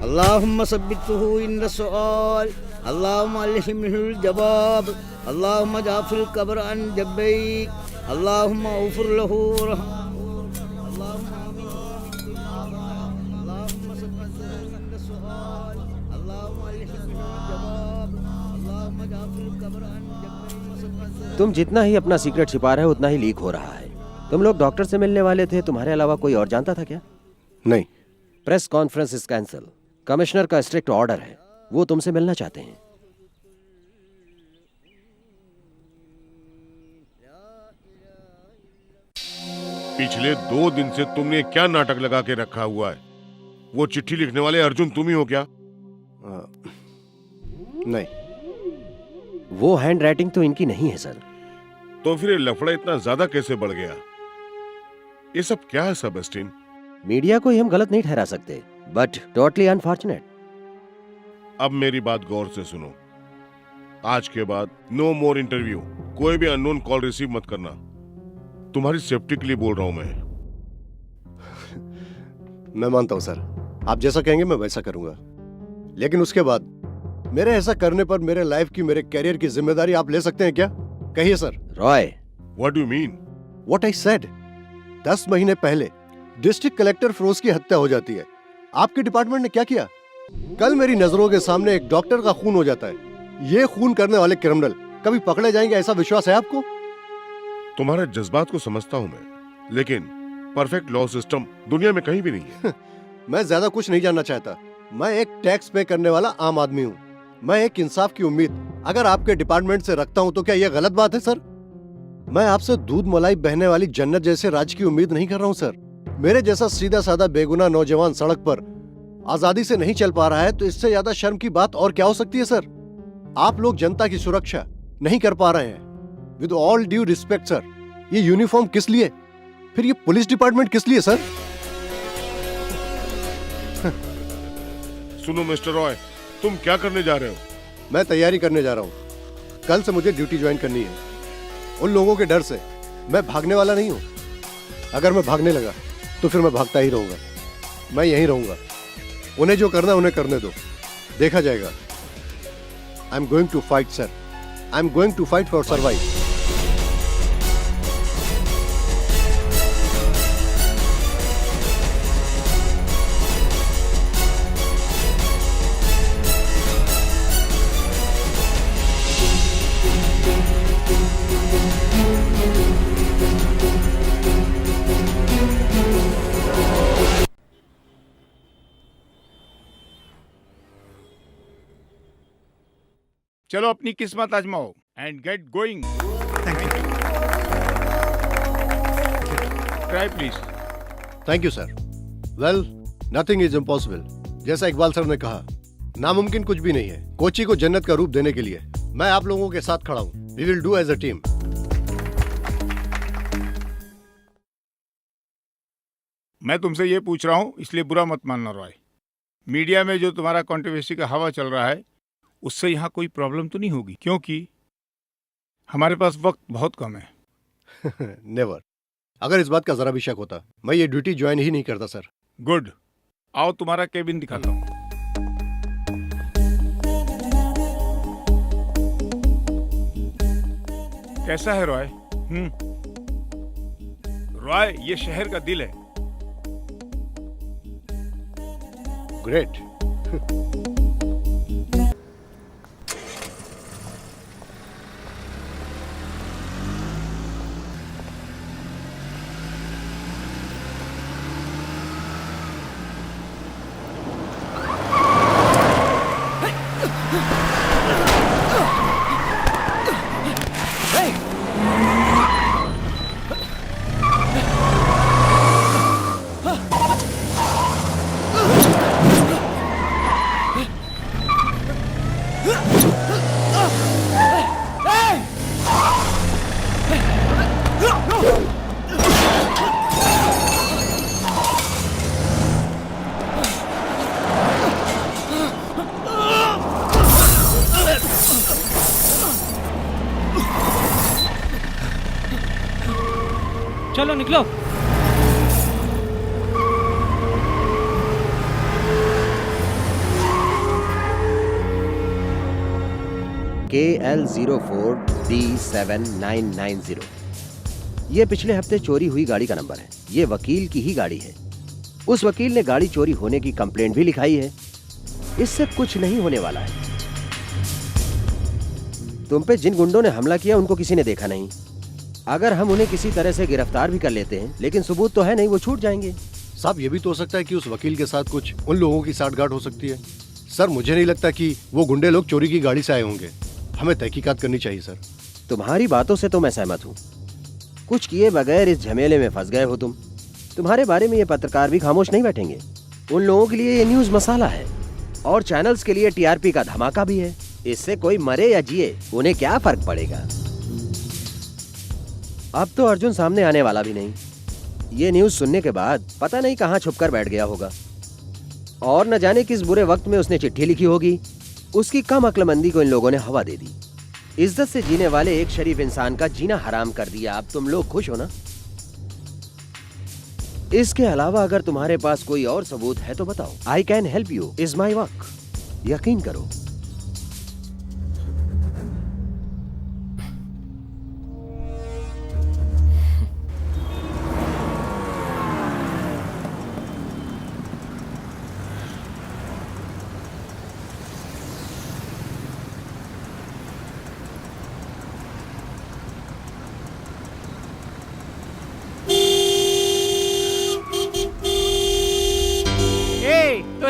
Speaker 20: अल्लाहुम्मा सब्बितहु इंद सुआल अल्लाहुम्मा अलहिमहुल जवाब अल्लाहुम्मा जाफिल कब्र अन जब्बैक अल्लाहुम्मा उफिर लहू
Speaker 9: तुम जितना ही अपना सीक्रेट छिपा रहे हो उतना ही लीक हो रहा है। तुम लोग डॉक्टर से मिलने वाले थे, तुम्हारे अलावा कोई और जानता था क्या?
Speaker 14: नहीं।
Speaker 9: Press conference is cancel. Commissioner का स्ट्रिक्ट ऑर्डर है, वो तुमसे मिलना चाहते हैं।
Speaker 13: पिछले 2 दिन से तुमने क्या नाटक लगा के रखा हुआ है? वो चिट्ठी लिखने वाले अर्जुन तुम ही हो क्या?
Speaker 14: नहीं,
Speaker 9: वो हैंड राइटिंग तो इनकी नहीं है सर।
Speaker 13: तो फिर ये लफड़ा इतना ज्यादा कैसे बढ़ गया? ये सब क्या है सेबेस्टियन?
Speaker 9: मीडिया को ही हम गलत नहीं ठहरा सकते, बट टोटली अनफॉर्चुनेट।
Speaker 13: अब मेरी बात गौर से सुनो। आज के बाद नो मोर इंटरव्यू, कोई भी अननोन कॉल रिसीव मत करना। तुम्हारी सेफ्टी के लिए बोल रहा हूं
Speaker 14: मैं मानता हूं सर, आप जैसा कहेंगे मैं वैसा करूंगा, लेकिन उसके बाद मेरे ऐसा करने पर मेरे लाइफ की, मेरे कैरियर की जिम्मेदारी आप ले सकते हैं क्या? कहिए sir.
Speaker 9: Roy,
Speaker 13: what do you mean?
Speaker 14: What I said. 10 महीने पहले डिस्ट्रिक्ट कलेक्टर फिरोज की हत्या हो जाती है। आपके डिपार्टमेंट ने क्या किया? कल मेरी नजरों के सामने एक डॉक्टर का खून हो जाता है। ये खून करने वाले क्रिमिनल कभी पकड़े जाएंगे, ऐसा विश्वास है आपको?
Speaker 13: तुम्हारे जज्बात को समझता हूं मैं, लेकिन परफेक्ट लॉ सिस्टम दुनिया में कहीं भी नहीं है।
Speaker 14: मैं ज्यादा कुछ नहीं जानना चाहता। मैं एक टैक्स पे करने वाला आम आदमी हूँ। मैं एक इंसाफ की उम्मीद अगर आपके डिपार्टमेंट से रखता हूँ तो क्या यह गलत बात है सर? मैं आपसे दूध मलाई बहने वाली जन्नत जैसे राज्य की उम्मीद नहीं कर रहा हूँ सर। मेरे जैसा सीधा साधा बेगुनाह नौजवान सड़क पर आजादी से नहीं चल पा रहा है तो इससे ज्यादा शर्म की बात और क्या हो सकती है सर? आप लोग जनता की सुरक्षा, नहीं कर पा रहे हैं। With all due respect sir, ये यूनिफॉर्म किस लिए, फिर ये पुलिस डिपार्टमेंट किस लिए सर?
Speaker 2: सुनो मिस्टर रॉय, तुम क्या करने जा रहे हो?
Speaker 14: मैं तैयारी करने जा रहा हूँ। कल से मुझे ड्यूटी ज्वाइन करनी है। उन लोगों के डर से मैं भागने वाला नहीं हूँ। अगर मैं भागने लगा तो फिर मैं भागता ही रहूंगा। मैं यहीं रहूंगा। उन्हें जो करना उन्हें करने दो, देखा जाएगा। I am going to fight sir, I am going to fight for survive.
Speaker 15: चलो अपनी किस्मत आजमाओ and get going. Try please.
Speaker 14: Thank you sir. Well, nothing is impossible. जैसा इकबाल सर ने कहा, नामुमकिन कुछ भी नहीं है। कोची को जन्नत का रूप देने के लिए मैं आप लोगों के साथ खड़ा हूं। We will do as a team.
Speaker 15: मैं तुमसे ये पूछ रहा हूँ, इसलिए बुरा मत मानना रॉय। मीडिया में जो तुम्हारा कंट्रोवर्सी का हवा चल रहा है, उससे यहाँ कोई प्रॉब्लम तो नहीं होगी, क्योंकि हमारे पास वक्त बहुत कम है।
Speaker 14: नेवर। अगर इस बात का जरा भी शक होता, मैं ये ड्यूटी ज्वाइन ही नहीं करता सर।
Speaker 15: गुड, आओ तुम्हारा केबिन दिखाता हूँ। कैसा है रॉय? रॉय, ये शहर का दिल है।
Speaker 14: ग्रेट।
Speaker 18: चलो निकलो।
Speaker 9: KL04D7990। ये पिछले हफ्ते चोरी हुई गाड़ी का नंबर है। ये वकील की ही गाड़ी है। उस वकील ने गाड़ी चोरी होने की कंप्लेंट भी लिखाई है। इससे कुछ नहीं होने वाला है। तुम पे जिन गुंडों ने हमला किया उनको किसी ने देखा नहीं। अगर हम उन्हें किसी तरह से गिरफ्तार भी कर लेते हैं, लेकिन सबूत तो है नहीं, वो छूट जाएंगे।
Speaker 14: साहब, ये भी तो हो सकता है कि उस वकील के साथ कुछ उन लोगों की साठगांठ हो सकती है। सर, मुझे नहीं लगता कि वो गुंडे लोग चोरी की गाड़ी से आए होंगे। हमें तहकीकात करनी चाहिए सर।
Speaker 9: तुम्हारी बातों से तो मैं सहमत हूँ। कुछ किए बगैर इस झमेले में फंस गए हो तुम। तुम्हारे बारे में ये पत्रकार भी खामोश नहीं बैठेंगे। उन लोगों के लिए ये न्यूज मसाला है और चैनल्स के लिए टीआरपी का धमाका भी है। इससे कोई मरे या जिए, उन्हें क्या फर्क पड़ेगा। अब तो अर्जुन सामने आने वाला भी नहीं। ये न्यूज सुनने के बाद पता नहीं कहाँ छुपकर बैठ गया होगा और न जाने किस बुरे वक्त में उसने चिट्ठी लिखी होगी। उसकी कम अक्लमंदी को इन लोगों ने हवा दे दी। इज्जत से जीने वाले एक शरीफ इंसान का जीना हराम कर दिया। अब तुम लोग खुश हो ना? इसके अलावा अगर तुम्हारे पास कोई और सबूत है तो बताओ। I can help you, is my work. यकीन करो।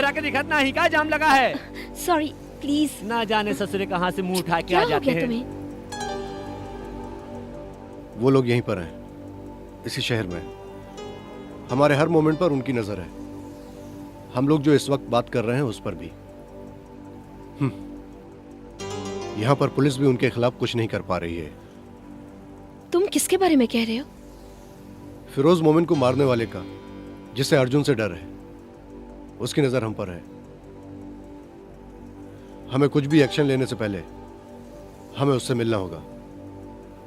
Speaker 17: के दिखत ही का जाम लगा है।
Speaker 5: Sorry, please.
Speaker 17: ना जाने ससुरे कहाँ से मुंह उठा के आ जाते हैं। तुम्हें?
Speaker 14: वो लोग यहीं पर हैं, इसी शहर में। हमारे हर मोमेंट पर उनकी नजर है। हम लोग जो इस वक्त बात कर रहे हैं उस पर भी। यहाँ पर पुलिस भी उनके खिलाफ कुछ नहीं कर पा रही है।
Speaker 5: तुम किसके बारे में कह रहे हो?
Speaker 14: फिरोज मोमिन को मारने वाले का, जिसे अर्जुन से डर है, उसकी नजर हम पर है। हमें कुछ भी एक्शन लेने से पहले हमें उससे मिलना होगा।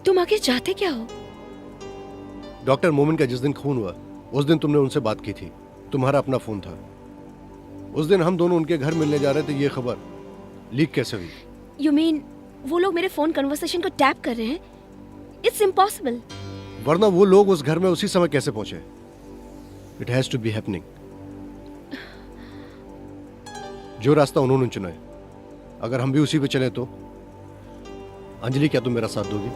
Speaker 5: तुम आगे चाहते क्या हो?
Speaker 14: डॉक्टर मोमिन का जिस दिन खून हुआ उस दिन तुमने उनसे बात की थी, तुम्हारा अपना फोन था। उस दिन हम दोनों उनके घर मिलने जा रहे थे, ये खबर लीक कैसे हुई?
Speaker 5: यू मीन वो लोग मेरे फोन कन्वर्सेशन को टैप कर रहे हैं? It's impossible.
Speaker 14: वरना वो लोग उस घर में उसी समय कैसे पहुंचे? It has to be happening. जो रास्ता उन्होंने चुना है, अगर हम भी उसी पे चले तो। अंजलि, क्या तुम मेरा साथ दोगी?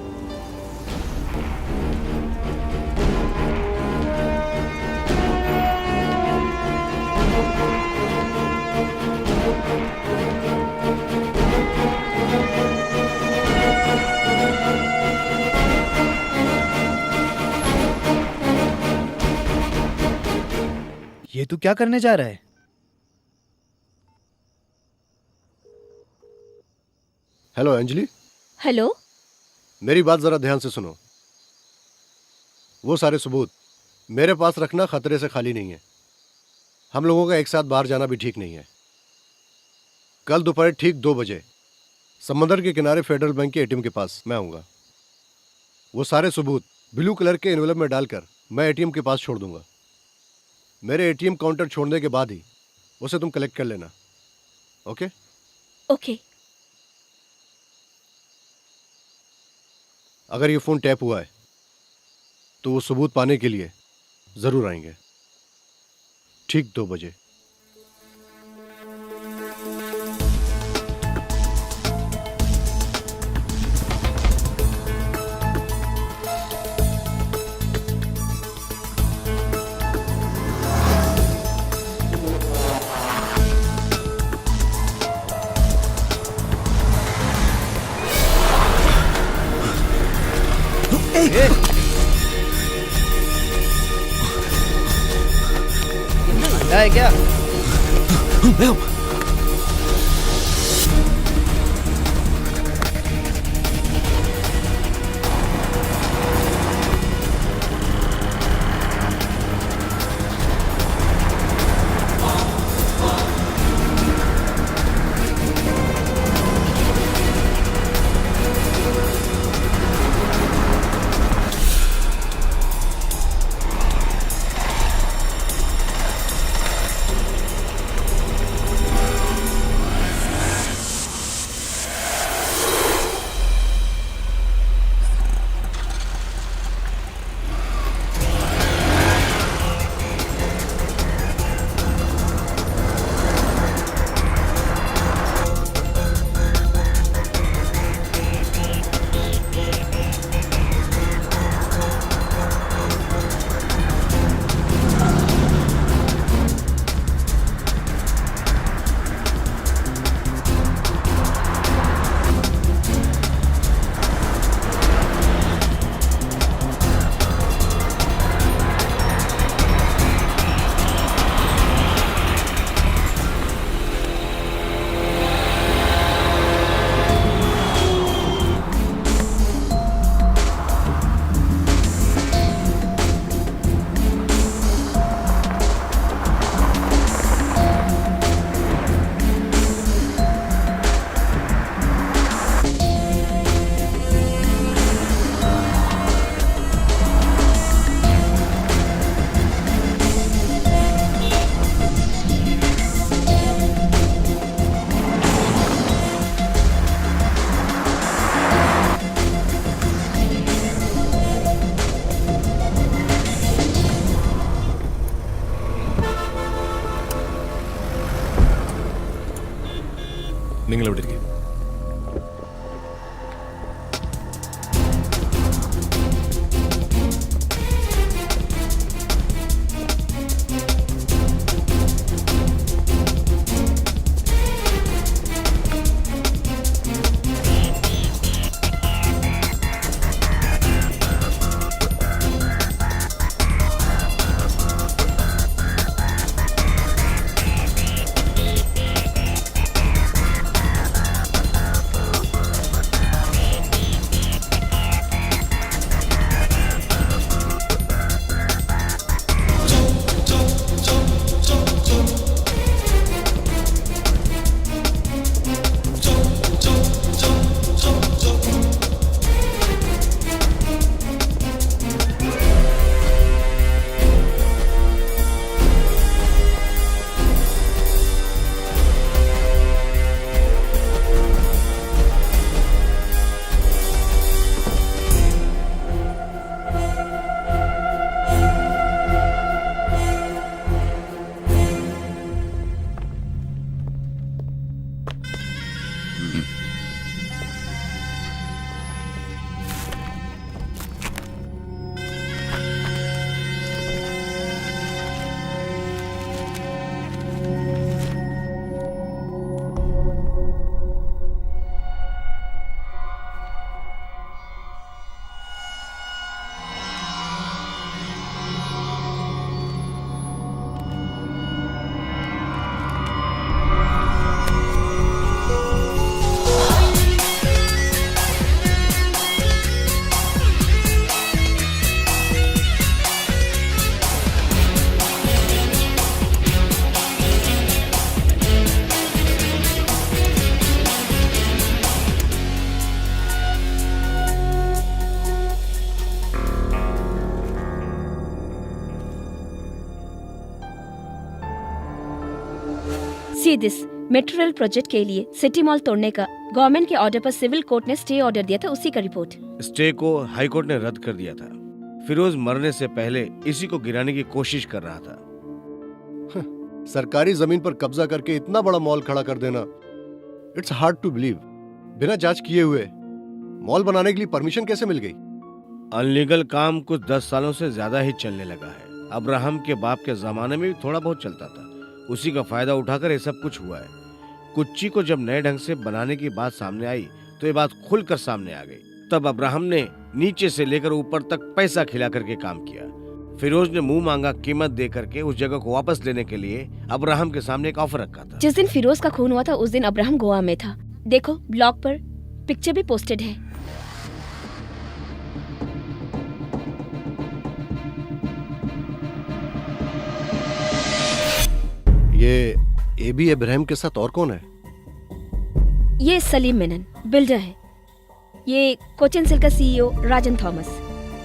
Speaker 16: ये तू क्या करने जा रहा है?
Speaker 14: हेलो अंजलि।
Speaker 5: हेलो।
Speaker 14: मेरी बात जरा ध्यान से सुनो। वो सारे सबूत मेरे पास रखना खतरे से खाली नहीं है। हम लोगों का एक साथ बाहर जाना भी ठीक नहीं है। कल दोपहर ठीक 2 बजे समंदर के किनारे फेडरल बैंक के एटीएम के पास मैं आऊंगा। वो सारे सबूत ब्लू कलर के एनवेलप में डालकर मैं एटीएम के पास छोड़ दूंगा। मेरे एटीएम काउंटर छोड़ने के बाद ही उसे तुम कलेक्ट कर लेना। ओके?
Speaker 5: ओके।
Speaker 14: अगर ये फोन टैप हुआ है तो वो सबूत पाने के लिए जरूर आएंगे, ठीक 2 बजे।
Speaker 16: है क्या?
Speaker 21: നിങ്ങൾ എവിടെ ഇരിക്കും?
Speaker 5: See this metro rail project के लिए सिटी मॉल तोड़ने का गवर्नमेंट के ऑर्डर पर सिविल कोर्ट ने स्टे ऑर्डर दिया था, उसी का रिपोर्ट।
Speaker 2: स्टे को हाई कोर्ट ने रद्द कर दिया था। फिरोज मरने से पहले इसी को गिराने की कोशिश कर रहा था।
Speaker 14: सरकारी जमीन पर कब्जा करके इतना बड़ा मॉल खड़ा कर देना, इट्स हार्ड टू बिलीव। बिना जांच किए हुए मॉल बनाने के लिए परमिशन कैसे मिल गई?
Speaker 2: अनलीगल काम कुछ 10 सालों से ज्यादा ही चलने लगा है। अब्राहम के बाप के जमाने में भी थोड़ा बहुत चलता था, उसी का फायदा उठाकर ये सब कुछ हुआ है। कुच्ची को जब नए ढंग से बनाने की बात सामने आई तो ये बात खुलकर सामने आ गई। तब अब्राहम ने नीचे से लेकर ऊपर तक पैसा खिला करके काम किया। फिरोज ने मुंह मांगा कीमत दे करके उस जगह को वापस लेने के लिए अब्राहम के सामने एक ऑफर रखा था।
Speaker 5: जिस दिन फिरोज का खून हुआ था उस दिन अब्राहम गोवा में था। देखो ब्लॉग पर पिक्चर भी पोस्टेड है।
Speaker 14: ये एबी इब्राहिम के साथ और कौन है?
Speaker 5: ये सलीम मेनन बिल्डर है। ये कोचिन सिल्क का सीईओ राजन थॉमस।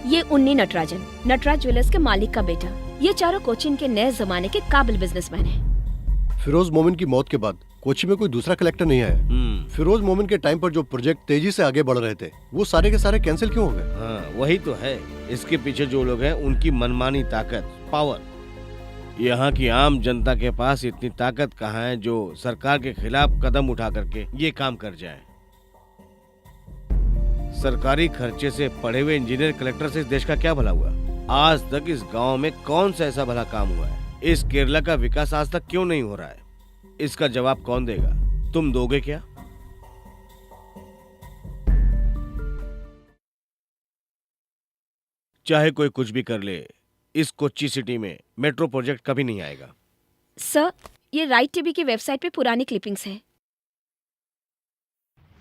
Speaker 5: ये उन्नी नटराजन, नटराज ज्वेलर्स के मालिक का बेटा। ये चारों कोचिन के नए जमाने के काबिल बिजनेसमैन हैं।
Speaker 14: फिरोज मोमिन की मौत के बाद कोची में कोई दूसरा कलेक्टर नहीं आया। फिरोज मोमिन के टाइम पर जो प्रोजेक्ट तेजी से आगे बढ़ रहे थे वो सारे के सारे कैंसिल क्यों हो गए?
Speaker 2: हाँ, वही तो है। इसके पीछे जो लोग हैं उनकी मनमानी ताकत, पावर। यहाँ की आम जनता के पास इतनी ताकत कहाँ है जो सरकार के खिलाफ कदम उठा करके ये काम कर जाए। सरकारी खर्चे से पढ़े हुए इंजीनियर कलेक्टर से इस देश का क्या भला हुआ? आज तक इस गांव में कौन सा ऐसा भला काम हुआ है? इस केरला का विकास आज तक क्यों नहीं हो रहा है? इसका जवाब कौन देगा? तुम दोगे क्या? चाहे कोई कुछ भी कर ले, इस कोच्चि सिटी में मेट्रो प्रोजेक्ट कभी नहीं आएगा।
Speaker 5: सर, ये राइट टीवी की वेबसाइट पे पुरानी क्लिपिंग्स हैं।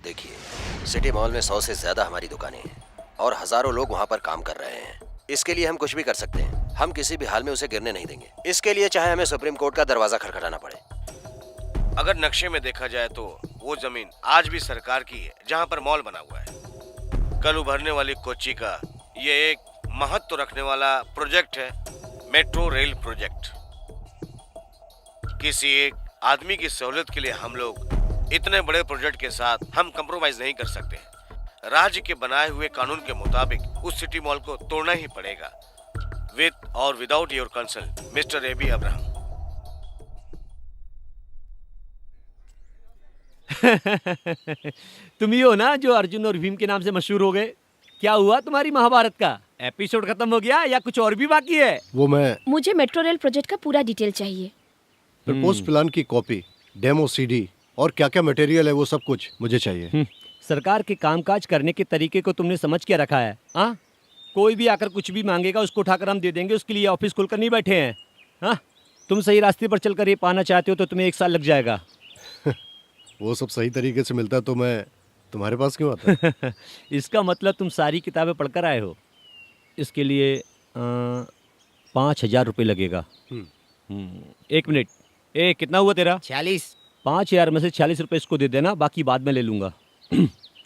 Speaker 9: देखिए, सिटी मॉल में 100 से ज्यादा हमारी दुकानें हैं और हजारों लोग वहाँ पर काम कर रहे हैं। इसके लिए हम कुछ भी कर सकते हैं। हम किसी भी हाल में उसे गिरने नहीं देंगे। इसके लिए चाहे हमें सुप्रीम कोर्ट का दरवाजा खटखटाना पड़े।
Speaker 2: अगर नक्शे में देखा जाए तो वो जमीन आज भी सरकार की है जहाँ पर मॉल बना हुआ है। कल उभरने वाली कोच्चि का ये एक महत्व रखने वाला प्रोजेक्ट है, मेट्रो रेल प्रोजेक्ट। किसी एक आदमी की सहूलियत के लिए हम लोग इतने बड़े प्रोजेक्ट के साथ हम कंप्रोमाइज नहीं कर सकते। राज्य के बनाए हुए कानून के मुताबिक उस सिटी मॉल को तोड़ना ही पड़ेगा, विद और without your concern, mister AB Abraham.
Speaker 7: तुम ही हो ना जो अर्जुन और भीम के नाम से मशहूर हो गए? क्या हुआ तुम्हारी महाभारत का? एपिसोड खत्म हो गया या कुछ और भी बाकी है?
Speaker 14: वो मैं
Speaker 5: मुझे मेट्रो रेल प्रोजेक्ट का पूरा डिटेल चाहिए।
Speaker 14: प्रपोज प्लान की कॉपी, डेमो सीडी और क्या क्या मटेरियल है वो सब कुछ मुझे चाहिए।
Speaker 7: सरकार के कामकाज करने के तरीके को तुमने समझ के रखा है? हाँ, कोई भी आकर कुछ भी मांगेगा उसको उठाकर हम दे देंगे। उसके लिए ऑफिस खोलकर नहीं बैठे हैं। हाँ, तुम सही रास्ते पर चलकर ये पाना चाहते हो तो तुम्हें 1 साल लग जाएगा।
Speaker 14: वो सब सही तरीके से मिलता तो मैं तुम्हारे पास क्यों आता?
Speaker 7: इसका मतलब तुम सारी किताबें पढ़कर आए हो। इसके लिए 5,000 रुपये लगेगा। 1 मिनट, कितना हुआ तेरा?
Speaker 16: 46।
Speaker 7: 5,000 में से 46 रुपये इसको दे देना, बाकी बाद में ले लूंगा।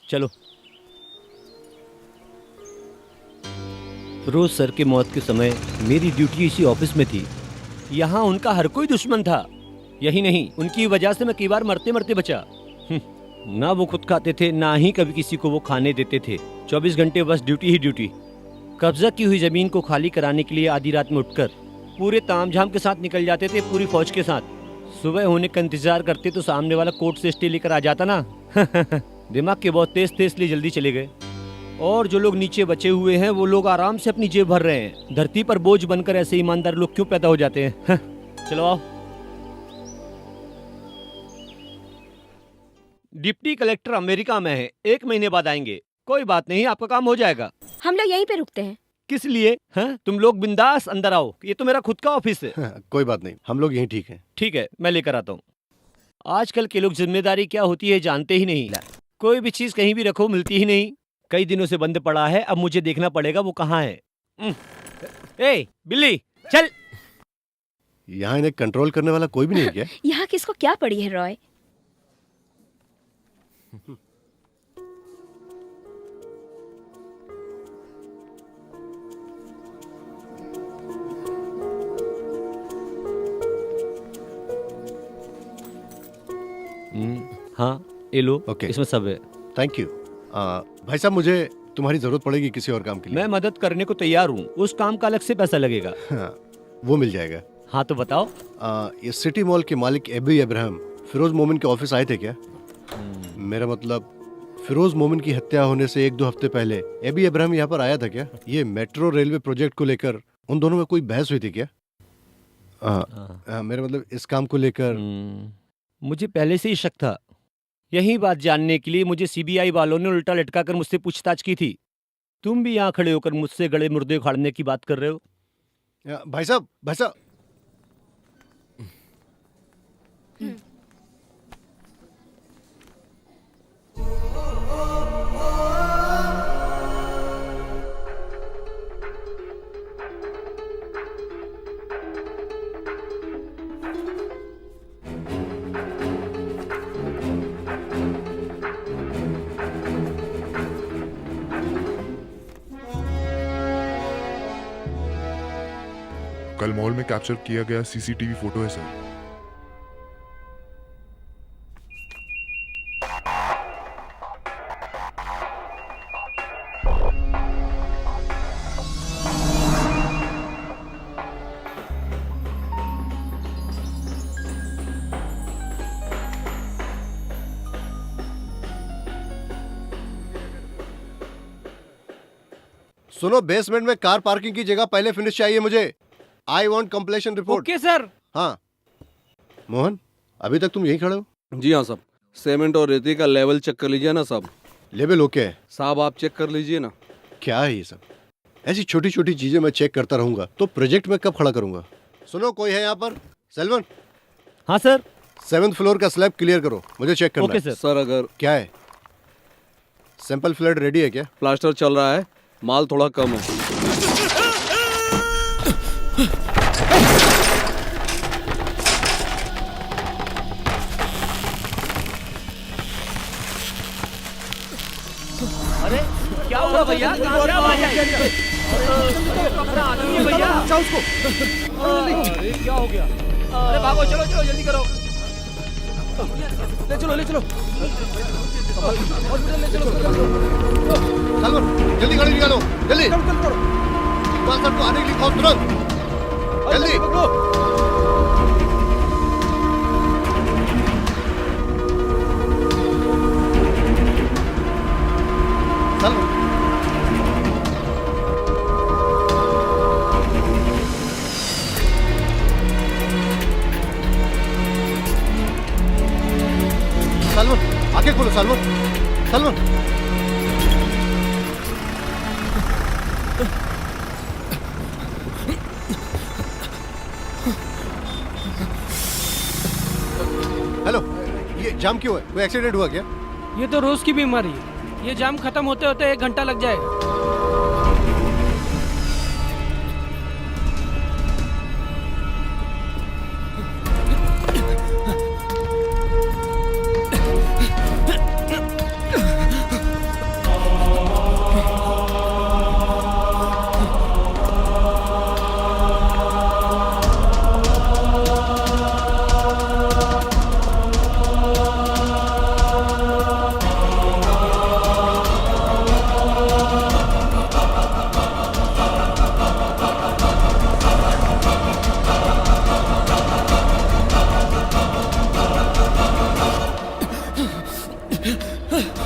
Speaker 7: चलो। फिरोज सर के मौत के समय मेरी ड्यूटी इसी ऑफिस में थी। यहाँ उनका हर कोई दुश्मन था। यही नहीं, उनकी वजह से मैं कई बार मरते मरते बचा। ना वो खुद खाते थे, ना ही कभी किसी को वो खाने देते थे। 24 घंटे बस ड्यूटी ही ड्यूटी। कब्जा की हुई जमीन को खाली कराने के लिए आधी रात में उठकर पूरे तामझाम के साथ निकल जाते थे, पूरी फौज के साथ। सुबह होने का इंतजार करते तो सामने वाला कोर्ट से स्टे लेकर आ जाता ना। दिमाग के बहुत तेज थे, इसलिए जल्दी चले गए। और जो लोग नीचे बचे हुए हैं वो लोग आराम से अपनी जेब भर रहे हैं। धरती पर बोझ बनकर ऐसे ईमानदार लोग क्यों पैदा हो जाते हैं? चलो आओ। डिप्टी कलेक्टर अमेरिका में है, 1 महीने बाद आएंगे। कोई बात नहीं, आपका काम हो जाएगा।
Speaker 5: हम लोग यहीं पे रुकते हैं।
Speaker 7: किस लिए? हाँ, तुम लोग बिंदास अंदर आओ, ये तो मेरा खुद का ऑफिस है।
Speaker 14: कोई बात नहीं, हम लोग यहीं ठीक हैं।
Speaker 7: ठीक है, मैं लेकर आता हूँ। आजकल के लोग जिम्मेदारी क्या होती है जानते ही नहीं। कोई भी चीज कहीं भी रखो मिलती ही नहीं। कई दिनों से बंद पड़ा है, अब मुझे देखना पड़ेगा वो कहाँ है। ए बिल्ली, चल।
Speaker 14: यहाँ इन्हें कंट्रोल करने वाला कोई भी नहीं है क्या?
Speaker 5: यहाँ किसको क्या पड़ी है रॉय?
Speaker 7: ये लो,
Speaker 14: ओके।
Speaker 7: इसमें सब है।
Speaker 14: Thank you. भाई साहब, मुझे तुम्हारी जरूरत पड़ेगी किसी और काम के लिए।
Speaker 7: मैं मदद करने को तैयार हूँ, उस काम का अलग से पैसा लगेगा।
Speaker 14: हाँ, वो मिल जाएगा।
Speaker 7: हाँ तो बताओ।
Speaker 14: ये सिटी मॉल के मालिक एबी इब्राहिम फिरोज मोमिन के ऑफिस आए थे क्या? मेरा मतलब फिरोज मोमिन की हत्या होने से 1-2 हफ्ते पहले एबी इब्राहिम यहाँ पर आया था क्या? ये मेट्रो रेलवे प्रोजेक्ट को लेकर उन दोनों में कोई बहस हुई थी क्या? मेरा मतलब इस काम को लेकर।
Speaker 7: मुझे पहले से ही शक था। यही बात जानने के लिए मुझे सीबीआई वालों ने उल्टा लटका कर मुझसे पूछताछ की थी। तुम भी यहाँ खड़े होकर मुझसे गले मुर्दे उखाड़ने की बात कर रहे हो।
Speaker 14: भाई साहब, भाई साहब,
Speaker 1: कल मॉल में कैप्चर किया गया सीसीटीवी फोटो है सर।
Speaker 14: सुनो, बेसमेंट में कार पार्किंग की जगह पहले फिनिश चाहिए मुझे। I want completion report.
Speaker 18: Okay sir.
Speaker 14: हाँ मोहन, अभी तक तुम यहीं खड़े हो?
Speaker 10: जी हाँ साहब। सीमेंट और रेती का लेवल चेक कर लीजिए ना साहब।
Speaker 14: लेवल ओके है
Speaker 10: साहब, आप चेक कर लीजिए ना।
Speaker 14: क्या है ये सब? ऐसी छोटी छोटी चीजें मैं चेक करता रहूंगा तो प्रोजेक्ट में कब खड़ा करूंगा? सुनो, कोई है यहाँ पर? सेल्वन।
Speaker 7: हाँ सर।
Speaker 14: 7th फ्लोर का स्लैब क्लियर करो, मुझे चेक करना
Speaker 7: ओके
Speaker 14: है।
Speaker 10: सर अगर
Speaker 14: क्या है? सैंपल फ्लड रेडी है क्या?
Speaker 10: प्लास्टर चल रहा है, माल थोड़ा कम है।
Speaker 7: अरे क्या हुआ भैया? कहाँ से आवाज आई? अपना आदमी है भैया।
Speaker 10: बचाओ उसको।
Speaker 7: अरे क्या हो गया? अरे भागो, चलो चलो जल्दी करो।
Speaker 10: ले चलो ले चलो।
Speaker 14: सलमान, जल्दी गाड़ी निकालो, जल्दी। इकबाल सर को आने के लिए कहो तुरंत, जल्दी। सलमान, सलमान, आगे खोलो सलमान, सलमान। हेलो, ये जाम क्यों है? कोई एक्सीडेंट हुआ क्या?
Speaker 18: ये तो रोज की बीमारी है। ये जाम खत्म होते होते 1 घंटा लग जाएगा।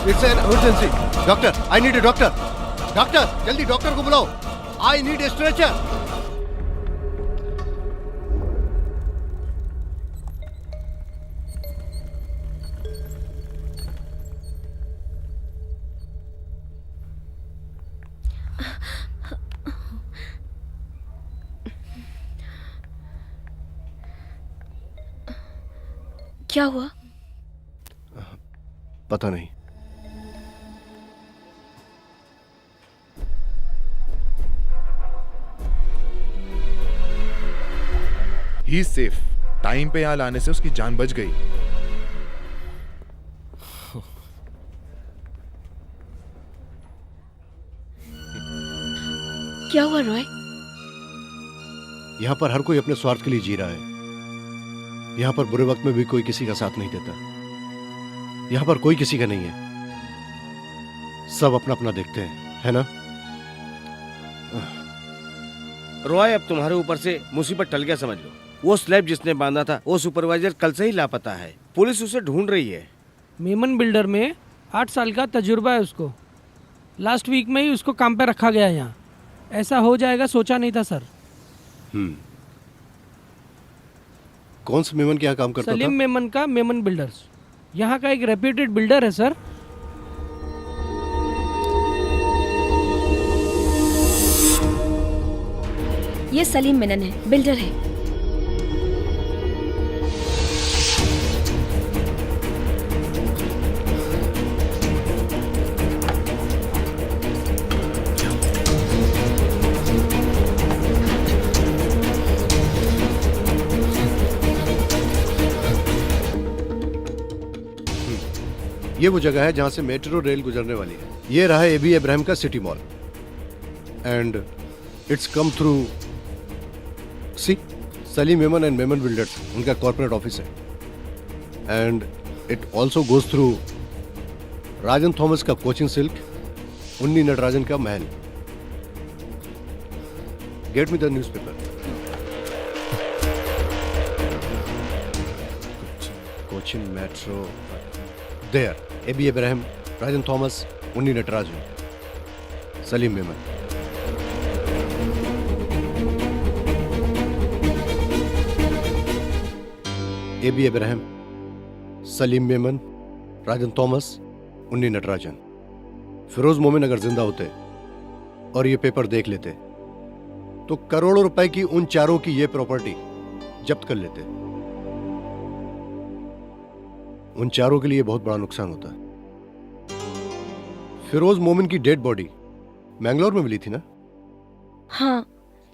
Speaker 14: It's an emergency. Doctor, I need a doctor. Doctor, जल्दी डॉक्टर को बुलाओ। I need a stretcher.
Speaker 5: क्या हुआ?
Speaker 14: पता नहीं।
Speaker 21: ही सेफ। टाइम पे यहाँ लाने से उसकी जान बच गई।
Speaker 5: क्या हुआ रॉय?
Speaker 14: यहाँ पर हर कोई अपने स्वार्थ के लिए जी रहा है। यहाँ पर बुरे वक्त में भी कोई किसी का साथ नहीं देता। यहाँ पर कोई किसी का नहीं है, सब अपना अपना देखते हैं, है ना?
Speaker 2: रॉय, अब तुम्हारे ऊपर से मुसीबत टल गया समझ लो। वो स्लैब जिसने बांधा था वो सुपरवाइजर कल से ही लापता है। पुलिस उसे ढूंढ रही है।
Speaker 18: मेमन बिल्डर में 8 साल का तजुर्बा है उसको। लास्ट वीक में ही उसको काम पे रखा गया है यहाँ। ऐसा हो जाएगा सोचा नहीं था सर।
Speaker 14: कौन से मेमन के यहाँ काम करता था?
Speaker 18: सलीम मेमन का मेमन बिल्डर्स, यहाँ का एक रेप्यूटेड बिल्डर है सर।
Speaker 5: ये सलीम मेनन है, बिल्डर है।
Speaker 14: ये वो जगह है जहां से मेट्रो रेल गुजरने वाली है। ये रहा एबी इब्राहिम का city mall and it's come through C Salim Memon and Memon builders, उनका कॉर्पोरेट ऑफिस है। And it also goes through Rajan Thomas का कोचिंग सिल्क, उन्नी नटराजन का महल। Get me the newspaper. Cochin metro there, AB Ibrahim, Rajan Thomas, Unni Natarajan, Salim Memon. AB Ibrahim, Salim Memon, Rajan Thomas, Unni Natarajan. Firoz मोमिन अगर जिंदा होते और ये पेपर देख लेते तो करोड़ों रुपए की उन चारों की ये प्रॉपर्टी जब्त कर लेते। उन चारों के लिए बहुत बड़ा नुकसान होता है। फिरोज मोमिन की डेड बॉडी मैंगलोर में मिली थी ना?
Speaker 5: हाँ,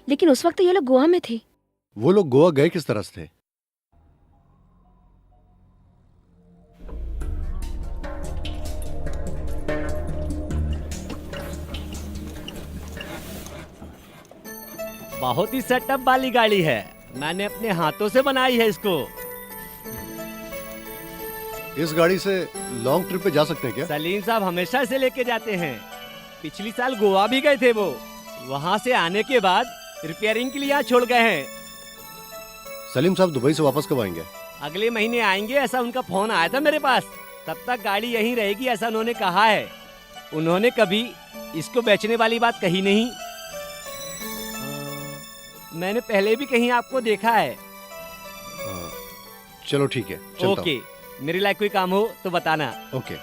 Speaker 5: लेकिन उस वक्त ये लोग गोवा में थे।
Speaker 14: वो लोग गोवा गए किस तरह से थे?
Speaker 17: बहुत ही सेटअप वाली गाड़ी है, मैंने अपने हाथों से बनाई है इसको।
Speaker 14: इस गाड़ी से लॉन्ग ट्रिप पे जा सकते हैं क्या?
Speaker 17: सलीम साहब हमेशा से लेके जाते हैं। पिछली साल गोवा भी गए थे वो, वहाँ से आने के बाद रिपेयरिंग के लिए यहाँ छोड़ गए हैं।
Speaker 14: सलीम साहब दुबई से वापस कब आएंगे?
Speaker 17: अगले महीने आएंगे, ऐसा उनका फोन आया था मेरे पास। तब तक गाड़ी यहीं रहेगी ऐसा उन्होंने कहा है। उन्होंने कभी इसको बेचने वाली बात कही नहीं। मैंने पहले भी कहीं आपको देखा है।
Speaker 14: चलो ठीक है, चलता हूं।
Speaker 17: ओके, मेरे लायक कोई काम हो तो बताना।
Speaker 14: ओके।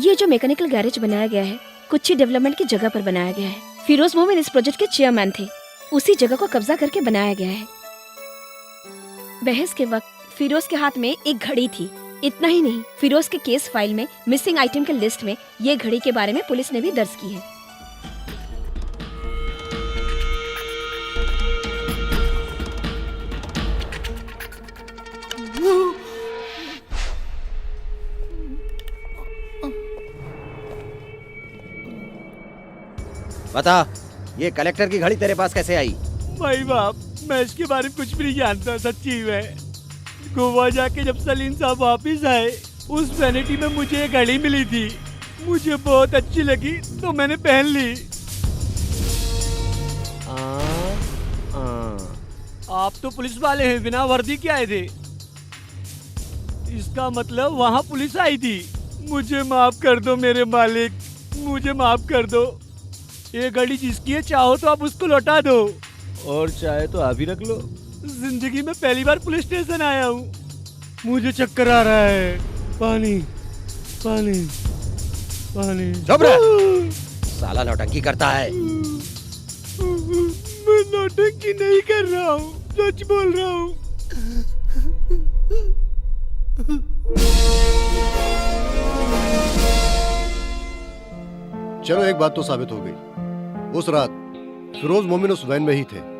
Speaker 5: ये जो मैकेनिकल गैरेज बनाया गया है कुछ ही डेवलपमेंट की जगह पर बनाया गया है। फिरोज मोमिन इस प्रोजेक्ट के चेयरमैन थे। उसी जगह को कब्जा करके बनाया गया है। बहस के वक्त फिरोज के हाथ में एक घड़ी थी। इतना ही नहीं, फिरोज के केस फाइल में मिसिंग आइटम के लिस्ट में ये घड़ी के बारे में पुलिस ने भी दर्ज की है।
Speaker 9: बता, ये कलेक्टर की घड़ी तेरे पास कैसे आई?
Speaker 17: भाई बाप, मैं इसके बारे में कुछ भी नहीं जानता सच्ची में। गोवा जाके जब सलीम साहब वापिस आए, उस वैनिटी में मुझे ये घड़ी मिली थी। मुझे बहुत अच्छी लगी तो मैंने पहन ली। आप तो पुलिस वाले हैं, बिना वर्दी के आए थे। इसका मतलब वहाँ पुलिस आई थी। मुझे माफ कर दो मेरे मालिक, मुझे माफ कर दो। ये घड़ी जिसकी है, चाहो तो आप उसको लौटा दो और चाहे तो आप ही रख लो। जिंदगी में पहली बार पुलिस स्टेशन आया हूँ, मुझे चक्कर आ रहा है। पानी पानी पानी।
Speaker 9: चुप रह, साला नौटंकी करता है।
Speaker 17: मैं नौटंकी नहीं कर रहा हूँ, सच बोल रहा हूँ।
Speaker 14: चलो एक बात तो साबित हो गई, उस रात फिरोज मोमिन उस वैन में ही थे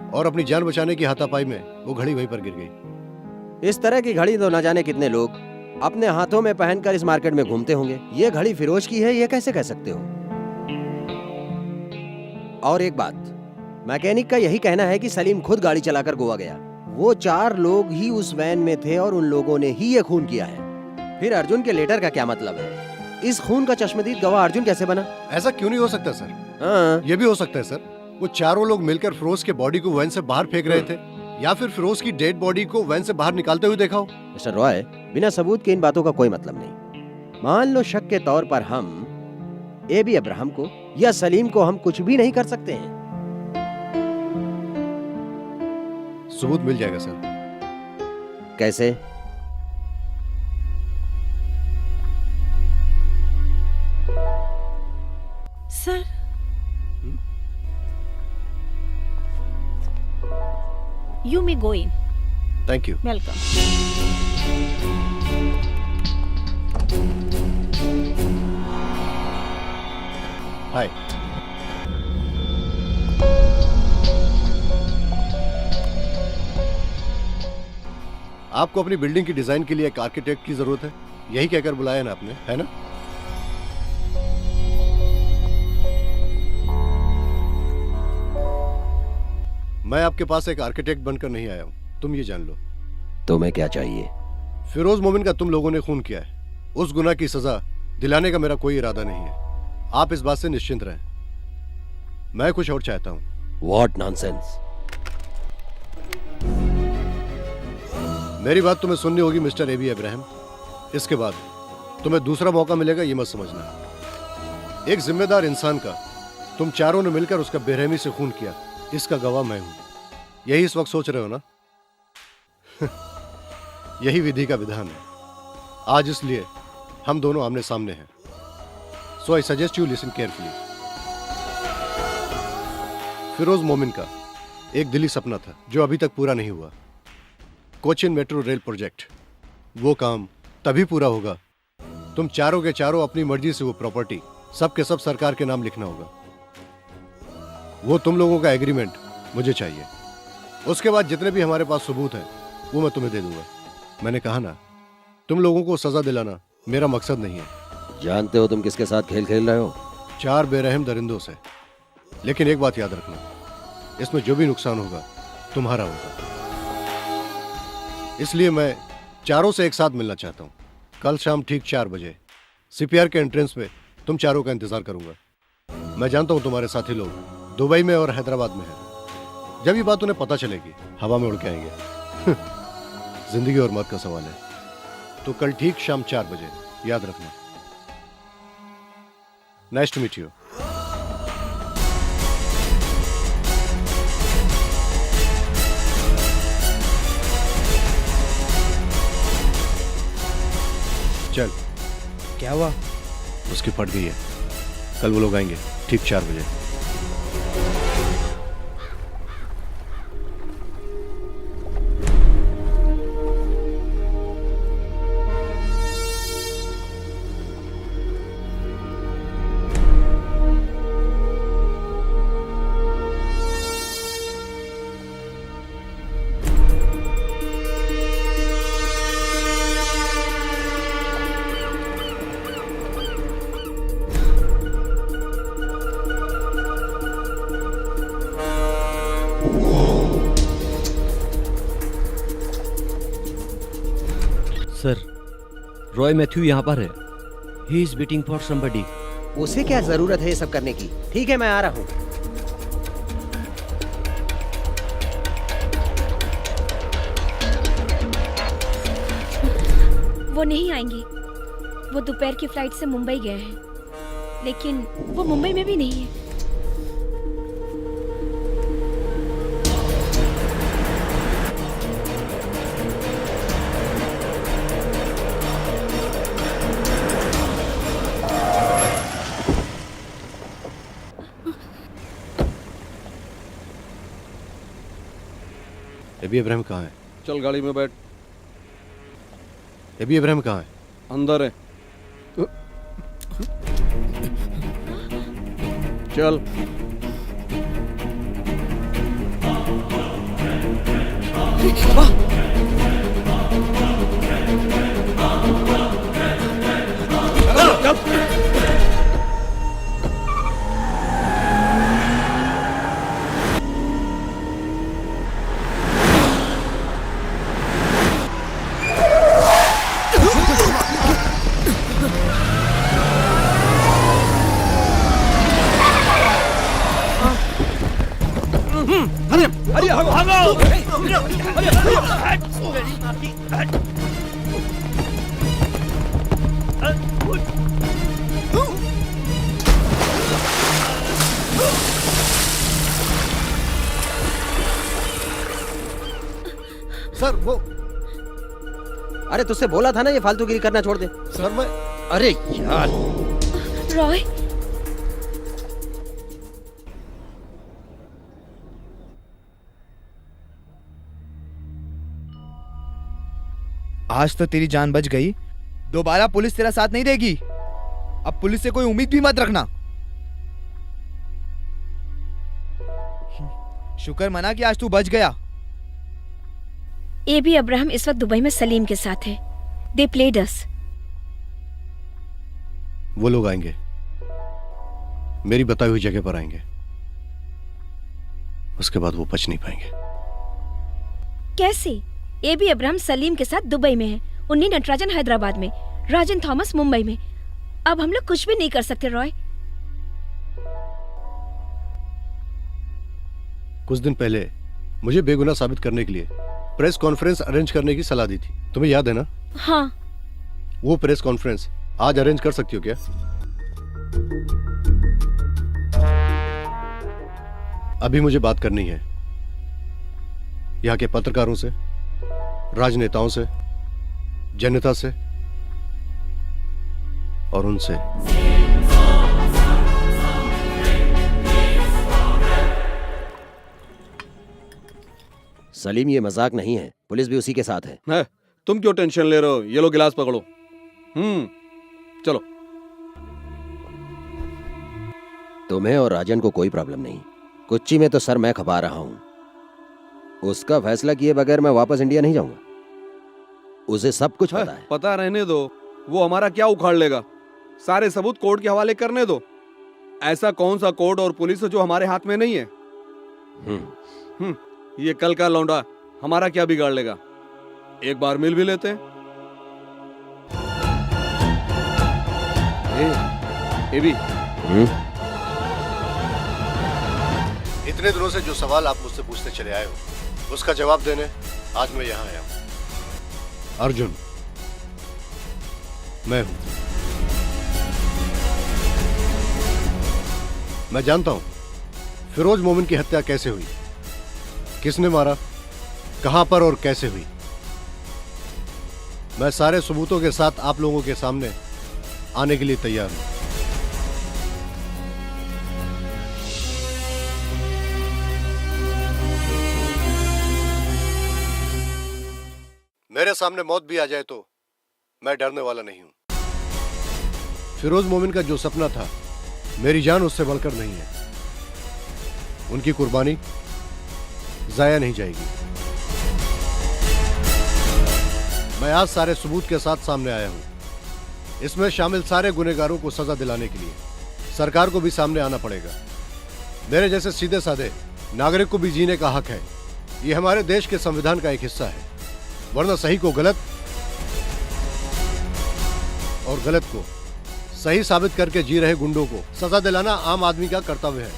Speaker 14: और अपनी जान बचाने की हाथापाई में वो घड़ी वहीं पर गिर गई।
Speaker 9: इस तरह की घड़ी तो न जाने कितने लोग अपने हाथों में पहनकर इस मार्केट में घूमते होंगे। ये घड़ी फिरोज की है, ये कैसे कह सकते हो? और एक बात, मैकेनिक का यही कहना है कि सलीम खुद गाड़ी चलाकर गोवा गया। वो 4 लोग ही उस वैन में थे और उन लोगों ने ही ये खून किया है। फिर अर्जुन के लेटर का क्या मतलब है? इस खून का चश्मदीद गवाह अर्जुन कैसे बना?
Speaker 14: ऐसा क्यों नहीं हो सकता सर?
Speaker 9: हाँ।
Speaker 14: ये भी हो सकता है सर, वो चारों लोग मिलकर फिरोज के बॉडी को वैन से बाहर फेंक रहे थे, या फिर फिरोज की डेड बॉडी को वैन से बाहर निकालते हुए देखा हो।
Speaker 9: मिस्टर रॉय, बिना सबूत के इन बातों का कोई मतलब नहीं। मान लो शक के तौर पर हम एबी अब्राहम को या सलीम को हम कुछ भी नहीं कर सकते हैं।
Speaker 14: सबूत मिल जाएगा सर।
Speaker 9: कैसे?
Speaker 3: Sir, you may go in.
Speaker 14: Thank you.
Speaker 3: Welcome.
Speaker 14: हाय। आपको अपनी बिल्डिंग की डिजाइन के लिए एक आर्किटेक्ट की जरूरत है, यही कहकर बुलाया ना आपने, है ना? मैं आपके पास एक आर्किटेक्ट बनकर नहीं आया हूं, तुम ये जान लो।
Speaker 9: तुम्हें क्या चाहिए?
Speaker 14: फिरोज मोमिन का तुम लोगों ने खून किया है, उस गुनाह की सजा दिलाने का मेरा कोई इरादा नहीं है। आप इस बात से निश्चिंत रहें। मैं कुछ और चाहता हूं।
Speaker 9: What nonsense?
Speaker 14: मेरी बात तुम्हें सुननी होगी मिस्टर एबी अब्राहम। इसके बाद तुम्हें दूसरा मौका मिलेगा, ये मत समझना। एक जिम्मेदार इंसान का तुम चारों ने मिलकर उसका बेरहमी से खून किया, इसका गवाह मैं हूं। यही इस वक्त सोच रहे हो ना? यही विधि का विधान है। आज इसलिए हम दोनों आमने सामने हैं। So I suggest you listen carefully. Firoz Momin का एक दिली सपना था जो अभी तक पूरा नहीं हुआ, कोचिन मेट्रो रेल प्रोजेक्ट। वो काम तभी पूरा होगा तुम चारों के चारों अपनी मर्जी से वो प्रॉपर्टी सब के सब सरकार के नाम लिखना होगा। वो तुम लोगों का एग्रीमेंट मुझे चाहिए। उसके बाद जितने भी हमारे पास सबूत हैं वो मैं तुम्हें दे दूंगा। मैंने कहा ना, तुम लोगों को सजा दिलाना मेरा मकसद नहीं है।
Speaker 9: जानते हो तुम किसके साथ खेल खेल रहे हो?
Speaker 14: 4 बेरहम दरिंदों से। लेकिन एक बात याद रखना, इसमें जो भी नुकसान होगा तुम्हारा होगा। इसलिए मैं चारों से एक साथ मिलना चाहता हूं। कल शाम ठीक 4 बजे सीपीआर के एंट्रेंस पे तुम चारों का इंतजार करूंगा। मैं जानता हूं तुम्हारे साथी लोग दुबई में और हैदराबाद में हैं। जब ये बात उन्हें पता चलेगी हवा में उड़ के आएंगे। जिंदगी और मौत का सवाल है। तो कल ठीक शाम 4 बजे याद रखना। Nice to meet you. चल।
Speaker 16: क्या हुआ?
Speaker 14: उसकी फट गई है। कल वो लोग आएंगे ठीक 4 बजे।
Speaker 7: सर, रॉय मैथ्यू यहाँ पर है। He is waiting for somebody.
Speaker 9: उसे क्या जरूरत है ये सब करने की? ठीक है, मैं आ रहा हूँ।
Speaker 5: वो नहीं आएंगे। वो दोपहर की फ्लाइट से मुंबई गए हैं, लेकिन वो मुंबई में भी नहीं है।
Speaker 14: एबी अब्राहम कहाँ है?
Speaker 10: चल गाड़ी में बैठ।
Speaker 14: एबी अब्राहम कहाँ है?
Speaker 10: अंदर है। चल।
Speaker 14: सर वो
Speaker 9: अरे तुझसे बोला था ना ये फालतूगिरी करना छोड़ दे।
Speaker 14: सर मैं
Speaker 9: अरे यार
Speaker 5: रॉय,
Speaker 16: आज तो तेरी जान बच गई, दोबारा पुलिस तेरा साथ नहीं देगी। अब पुलिस से कोई उम्मीद भी मत रखना। शुक्र मना कि आज तू बच गया।
Speaker 5: एबी अब्राहम इस वक्त दुबई में सलीम के साथ है। दे प्लेड अस।
Speaker 14: वो लोग आएंगे, मेरी बताई हुई जगह पर आएंगे, उसके बाद वो बच नहीं पाएंगे।
Speaker 5: कैसे? एबी अब्राहम सलीम के साथ दुबई में है, उन्नी नटराजन हैदराबाद में, राजन थॉमस मुंबई में। अब हम लोग कुछ भी नहीं कर सकते रॉय।
Speaker 14: कुछ दिन पहले मुझे बेगुनाह साबित करने के लिए प्रेस कॉन्फ्रेंस अरेंज करने की सलाह दी थी, तुम्हें याद है ना?
Speaker 5: हाँ।
Speaker 14: वो प्रेस कॉन्फ्रेंस आज अरेंज कर सकती हो क्या? अभी मुझे बात करनी है यहाँ के पत्रकारों से, राजनेताओं से, जनता से और उनसे।
Speaker 9: सलीम ये मजाक नहीं है, पुलिस भी उसी के साथ है।
Speaker 10: तुम क्यों टेंशन ले रहे हो? ये लो गिलास पकड़ो। चलो।
Speaker 9: तुम्हें और राजन को कोई प्रॉब्लम नहीं। कुच्ची में तो सर मैं खपा रहा हूं। उसका फैसला किए बगैर मैं वापस इंडिया नहीं जाऊंगा। उसे सब कुछ पता है।
Speaker 10: पता रहने दो, वो हमारा क्या उखाड़ लेगा। सारे सबूत कोर्ट के हवाले करने दो। ऐसा कौन सा कोर्ट और पुलिस जो हमारे हाथ में नहीं है। ये कल का लौंडा हमारा क्या बिगाड़ लेगा। एक बार मिल भी लेते हैं। एबी,
Speaker 14: इतने दिनों से जो सवाल आप मुझसे पूछते चले आए हो उसका जवाब देने आज मैं यहाँ आया हूं। अर्जुन मैं हूं। मैं जानता हूं फिरोज मोमिन की हत्या कैसे हुई, किसने मारा, कहां पर और कैसे हुई। मैं सारे सबूतों के साथ आप लोगों के सामने आने के लिए तैयार हूं। मेरे सामने मौत भी आ जाए तो मैं डरने वाला नहीं हूं। फिरोज मोमिन का जो सपना था, मेरी जान उससे बढ़कर नहीं है। उनकी कुर्बानी जाया नहीं जाएगी। मैं आज सारे सबूत के साथ सामने आया हूं। इसमें शामिल सारे गुनहगारों को सजा दिलाने के लिए सरकार को भी सामने आना पड़ेगा। मेरे जैसे सीधे साधे नागरिक को भी जीने का हक है। ये हमारे देश के संविधान का एक हिस्सा है। वरना सही को गलत और गलत को सही साबित करके जी रहे गुंडों को सजा दिलाना आम आदमी का कर्तव्य है।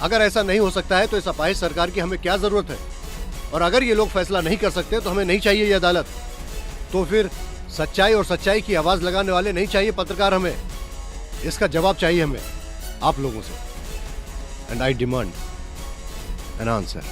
Speaker 14: अगर ऐसा नहीं हो सकता है तो इस अपाहिज सरकार की हमें क्या जरूरत है। और अगर ये लोग फैसला नहीं कर सकते तो हमें नहीं चाहिए ये अदालत। तो फिर सच्चाई और सच्चाई की आवाज लगाने वाले नहीं चाहिए पत्रकार। हमें इसका जवाब चाहिए हमें आप लोगों से। And I demand an answer.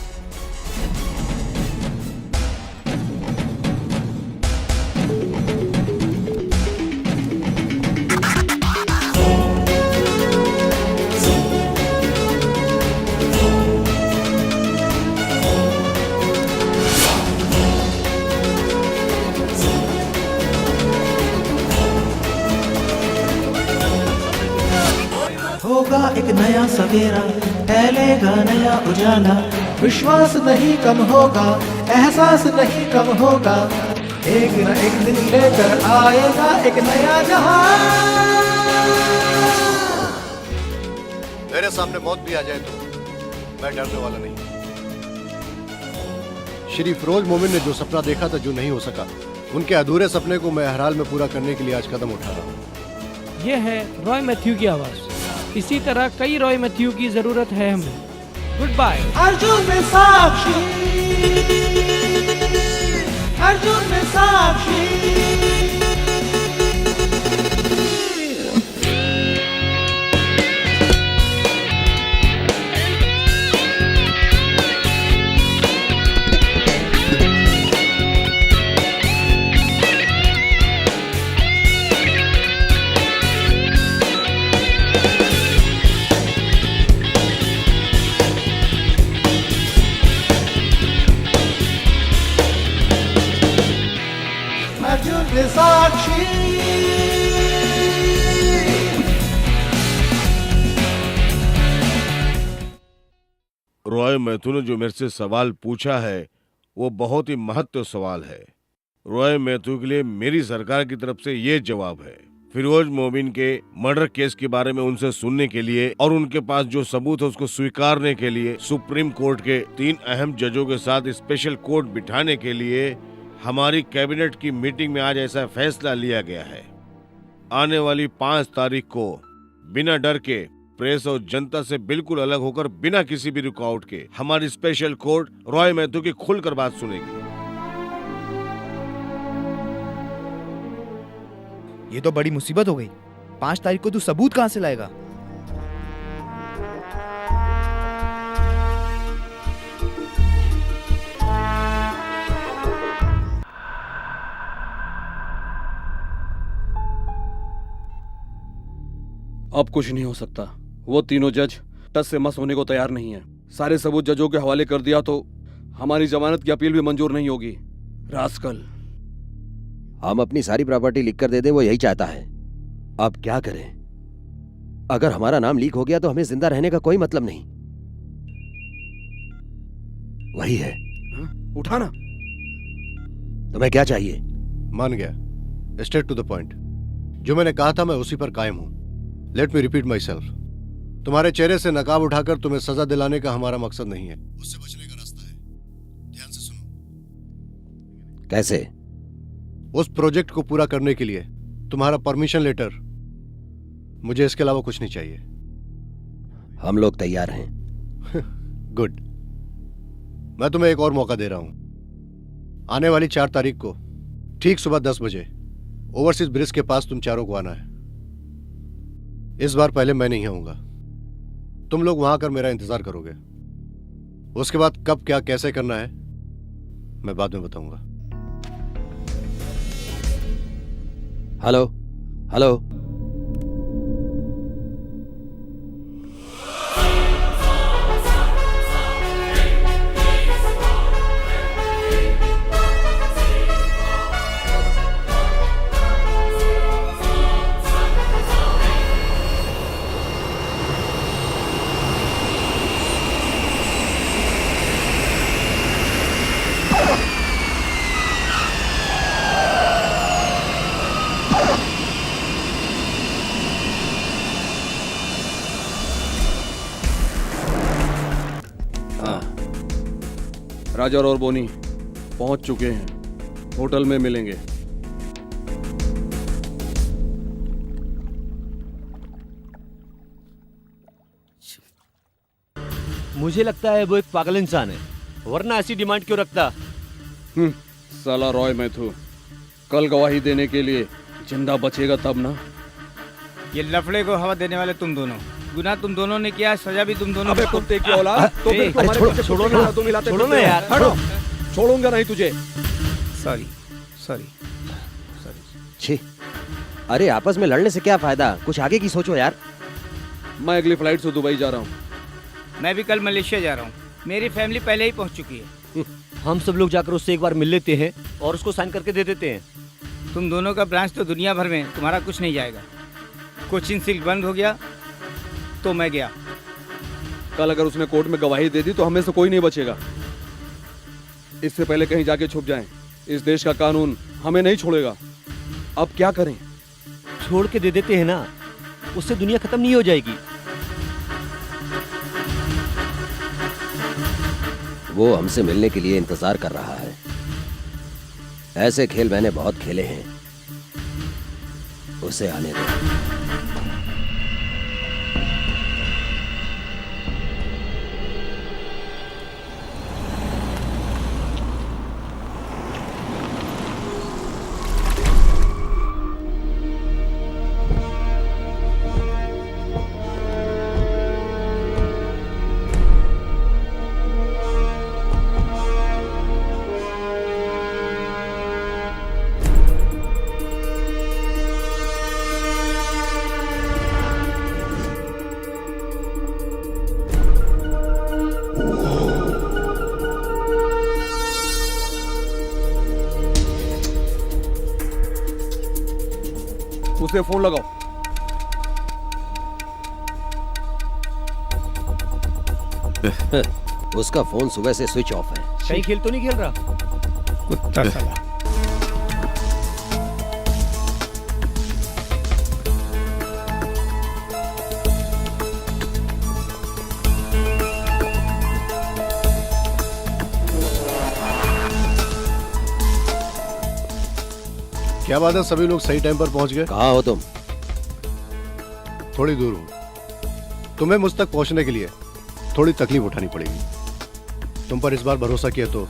Speaker 11: होगा एक नया सवेरा, फैलेगा नया उजाला। विश्वास नहीं कम होगा, एहसास नहीं कम होगा। एक न एक दिन लेकर आएगा एक नया जहां।
Speaker 14: मेरे सामने मौत भी आ जाए तो मैं डरने वाला नहीं। श्री फिरोज मोमिन ने जो सपना देखा था, जो नहीं हो सका, उनके अधूरे सपने को मैं हर हाल में पूरा करने के लिए आज कदम उठा रहा हूँ।
Speaker 18: ये है रॉय मैथ्यू की आवाज़। इसी तरह कई रॉय मैथ्यू की ज़रूरत है हमें। Good bye.
Speaker 11: अर्जुन में साक्षी, अर्जुन में साक्षी। अर्जुन में साक्षी।
Speaker 8: रॉय मैथ्यू ने जो मेरे से सवाल पूछा है वो बहुत ही महत्व सवाल है। रॉय मैथ्यू के लिए मेरी सरकार की तरफ से ये जवाब है। फिरोज मोमिन के मर्डर केस के बारे में उनसे सुनने के लिए और उनके पास जो सबूत है उसको स्वीकारने के लिए सुप्रीम कोर्ट के 3 अहम जजों के साथ स्पेशल कोर्ट बिठाने के लिए हमारी कैबिनेट की मीटिंग में आज ऐसा फैसला लिया गया है। आने वाली 5 तारीख को बिना डर के प्रेस और जनता से बिल्कुल अलग होकर बिना किसी भी रुकावट के हमारी स्पेशल कोर्ट रॉय मैथ्यू की खुलकर बात सुनेगी।
Speaker 16: ये तो बड़ी मुसीबत हो गई। 5 तारीख को तू सबूत कहां से लाएगा?
Speaker 10: अब कुछ नहीं हो सकता। वो तीनों जज टस से मस होने को तैयार नहीं है। सारे सबूत जजों के हवाले कर दिया तो हमारी जमानत की अपील भी मंजूर नहीं होगी। रास्कल।
Speaker 9: हम अपनी सारी प्रॉपर्टी लिख कर दे दे, वो यही चाहता है। अब क्या करें? अगर हमारा नाम लीक हो गया तो हमें जिंदा रहने का कोई मतलब नहीं। वही है।
Speaker 10: उठाना।
Speaker 9: तुम्हें क्या चाहिए?
Speaker 14: मान गया, स्ट्रेट टू द पॉइंट। जो मैंने कहा था मैं उसी पर कायम हूं। Let me repeat my self. तुम्हारे चेहरे से नकाब उठाकर तुम्हें सजा दिलाने का हमारा मकसद नहीं है। उससे बचने का रास्ता है। ध्यान से सुनो।
Speaker 9: कैसे?
Speaker 14: उस प्रोजेक्ट को पूरा करने के लिए तुम्हारा परमिशन लेटर। मुझे इसके अलावा कुछ नहीं चाहिए।
Speaker 9: हम लोग तैयार हैं।
Speaker 14: गुड। मैं तुम्हें एक और मौका दे रहा हूं। आने वाली 4 तारीख को ठीक सुबह 10 बजे ओवरसीज ब्रिज के पास तुम चारों को आना है। इस बार पहले मैं नहीं आऊंगा। तुम लोग वहां आकर मेरा इंतजार करोगे। उसके बाद कब क्या कैसे करना है मैं बाद में बताऊंगा।
Speaker 9: Hello hello.
Speaker 10: राजा और बोनी पहुंच चुके हैं। होटल में मिलेंगे।
Speaker 7: मुझे लगता है वो एक पागल इंसान है, वरना ऐसी डिमांड क्यों रखता?
Speaker 10: साला रॉय मैथ्यू कल गवाही देने के लिए जिंदा बचेगा तब ना।
Speaker 17: ये लफड़े को हवा देने वाले तुम दोनों। गुनाह तुम दोनों ने किया, सजा भी तुम दोनों।
Speaker 10: अबे कुत्ते की औलाद, तो फिर तुम्हारे बच्चे
Speaker 7: छोड़ो
Speaker 10: कुत्ते
Speaker 7: ना,
Speaker 10: हाथों मिलाते
Speaker 7: छोड़ो ना
Speaker 10: फिरते
Speaker 7: यार।
Speaker 10: हैं। हटो। छोड़ूंगा नहीं तुझे।
Speaker 17: Sorry sorry.
Speaker 9: छी, अरे आपस में लड़ने से क्या फायदा? कुछ आगे की सोचो यार।
Speaker 10: मैं अगली फ्लाइट से दुबई जा रहा हूँ।
Speaker 17: मैं भी कल मलेशिया जा रहा हूँ। मेरी फैमिली पहले ही पहुँच चुकी है।
Speaker 7: हम सब लोग जाकर उससे एक बार मिल लेते हैं और उसको साइन करके दे देते हैं।
Speaker 17: तुम दोनों का ब्रांच तो दुनिया भर में, तुम्हारा कुछ नहीं जाएगा। कोचिन सिल्क बंद हो गया तो मैं गया।
Speaker 10: कल अगर उसने कोर्ट में गवाही दे दी तो हमें से कोई नहीं बचेगा। इससे पहले कहीं जाके छुप जाएं। इस देश का कानून हमें नहीं छोड़ेगा। अब क्या करें?
Speaker 7: छोड़ के दे देते हैं ना, उससे दुनिया खत्म नहीं हो जाएगी।
Speaker 9: वो हमसे मिलने के लिए इंतजार कर रहा है। ऐसे खेल मैंने बहुत खेले हैं। उसे आने दो।
Speaker 10: उसे फोन लगाओ।
Speaker 9: उसका फोन सुबह से स्विच ऑफ है।
Speaker 7: कहीं खेल तो नहीं खेल रहा?
Speaker 15: कुत्ता साला।
Speaker 14: क्या बात है, सभी लोग सही टाइम पर पहुंच गए?
Speaker 9: कहाँ हो तुम?
Speaker 14: थोड़ी दूर हूं। तुम्हें मुझ तक पहुंचने के लिए थोड़ी तकलीफ उठानी पड़ेगी। तुम पर इस बार भरोसा किया तो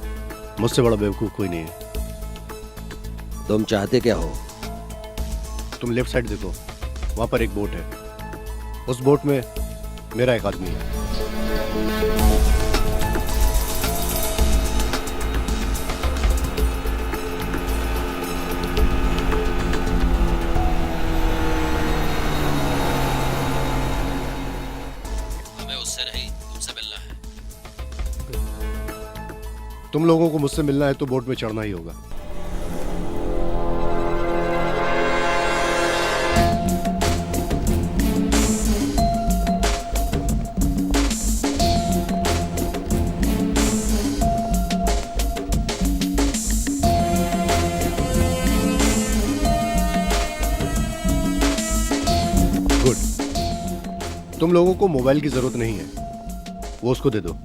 Speaker 14: मुझसे बड़ा बेवकूफ कोई नहीं है।
Speaker 9: तुम चाहते क्या हो?
Speaker 14: तुम लेफ्ट साइड देखो, वहां पर एक बोट है। उस बोट में मेरा एक आदमी है। तुम लोगों को मुझसे मिलना है तो बोट में चढ़ना ही होगा। गुड। तुम लोगों को मोबाइल की जरूरत नहीं है, वो उसको दे दो।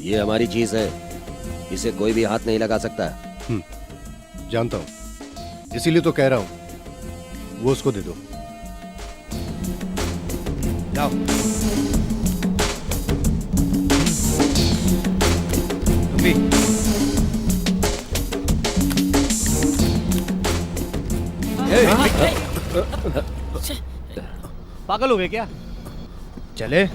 Speaker 9: ये हमारी चीज है, इसे कोई भी हाथ नहीं लगा सकता।
Speaker 14: जानता हूं, इसीलिए तो कह रहा हूं, वो उसको दे दो।
Speaker 16: जाओ। तुम भी।
Speaker 7: पागल हो गए क्या?
Speaker 16: चले।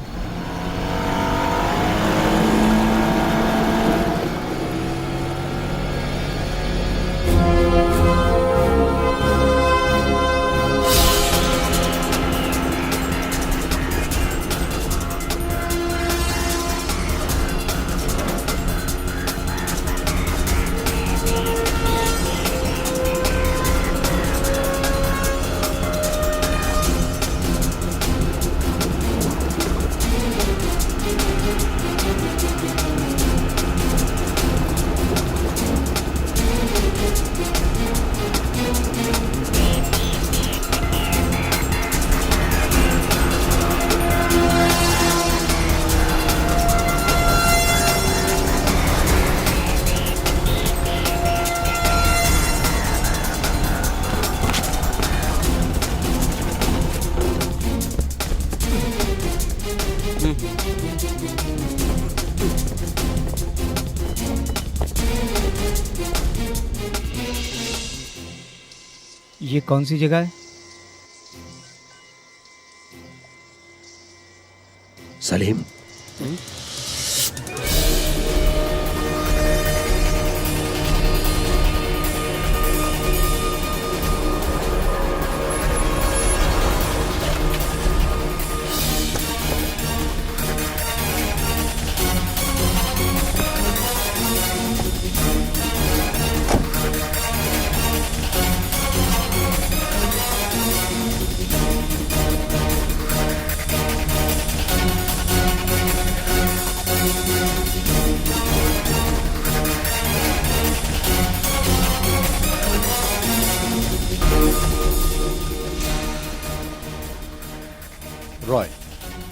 Speaker 17: ये कौन सी जगह है?
Speaker 9: सलीम,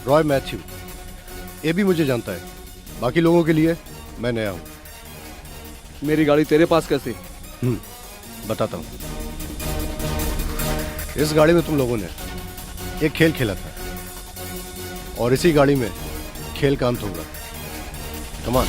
Speaker 14: रॉय मैथ्यू, ये भी मुझे जानता है। बाकी लोगों के लिए मैं नया हूं।
Speaker 10: मेरी गाड़ी तेरे पास कैसे?
Speaker 14: बताता हूं। इस गाड़ी में तुम लोगों ने एक खेल खेला था और इसी गाड़ी में खेल का अंत होगा। Come on.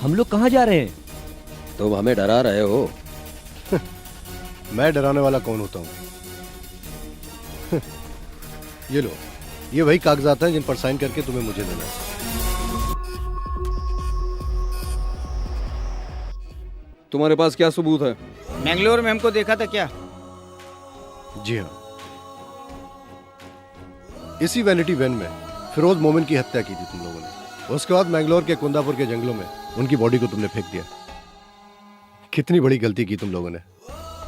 Speaker 7: हम लोग कहाँ जा रहे हैं?
Speaker 9: तुम हमें डरा रहे हो।
Speaker 14: मैं डराने वाला कौन होता हूँ? ये लो, ये वही कागजात हैं जिन पर साइन करके तुम्हें मुझे देना है।
Speaker 10: तुम्हारे पास क्या सबूत है?
Speaker 20: मैंगलोर में हमको देखा था क्या?
Speaker 14: जी हाँ, इसी वैनिटी वैन में फिरोज मोमिन की हत्या की थी तुम लोगों ने। उसके बाद मैंगलोर के कुंदापुर के जंगलों में उनकी बॉडी को तुमने फेंक दिया। कितनी बड़ी गलती की तुम लोगों ने।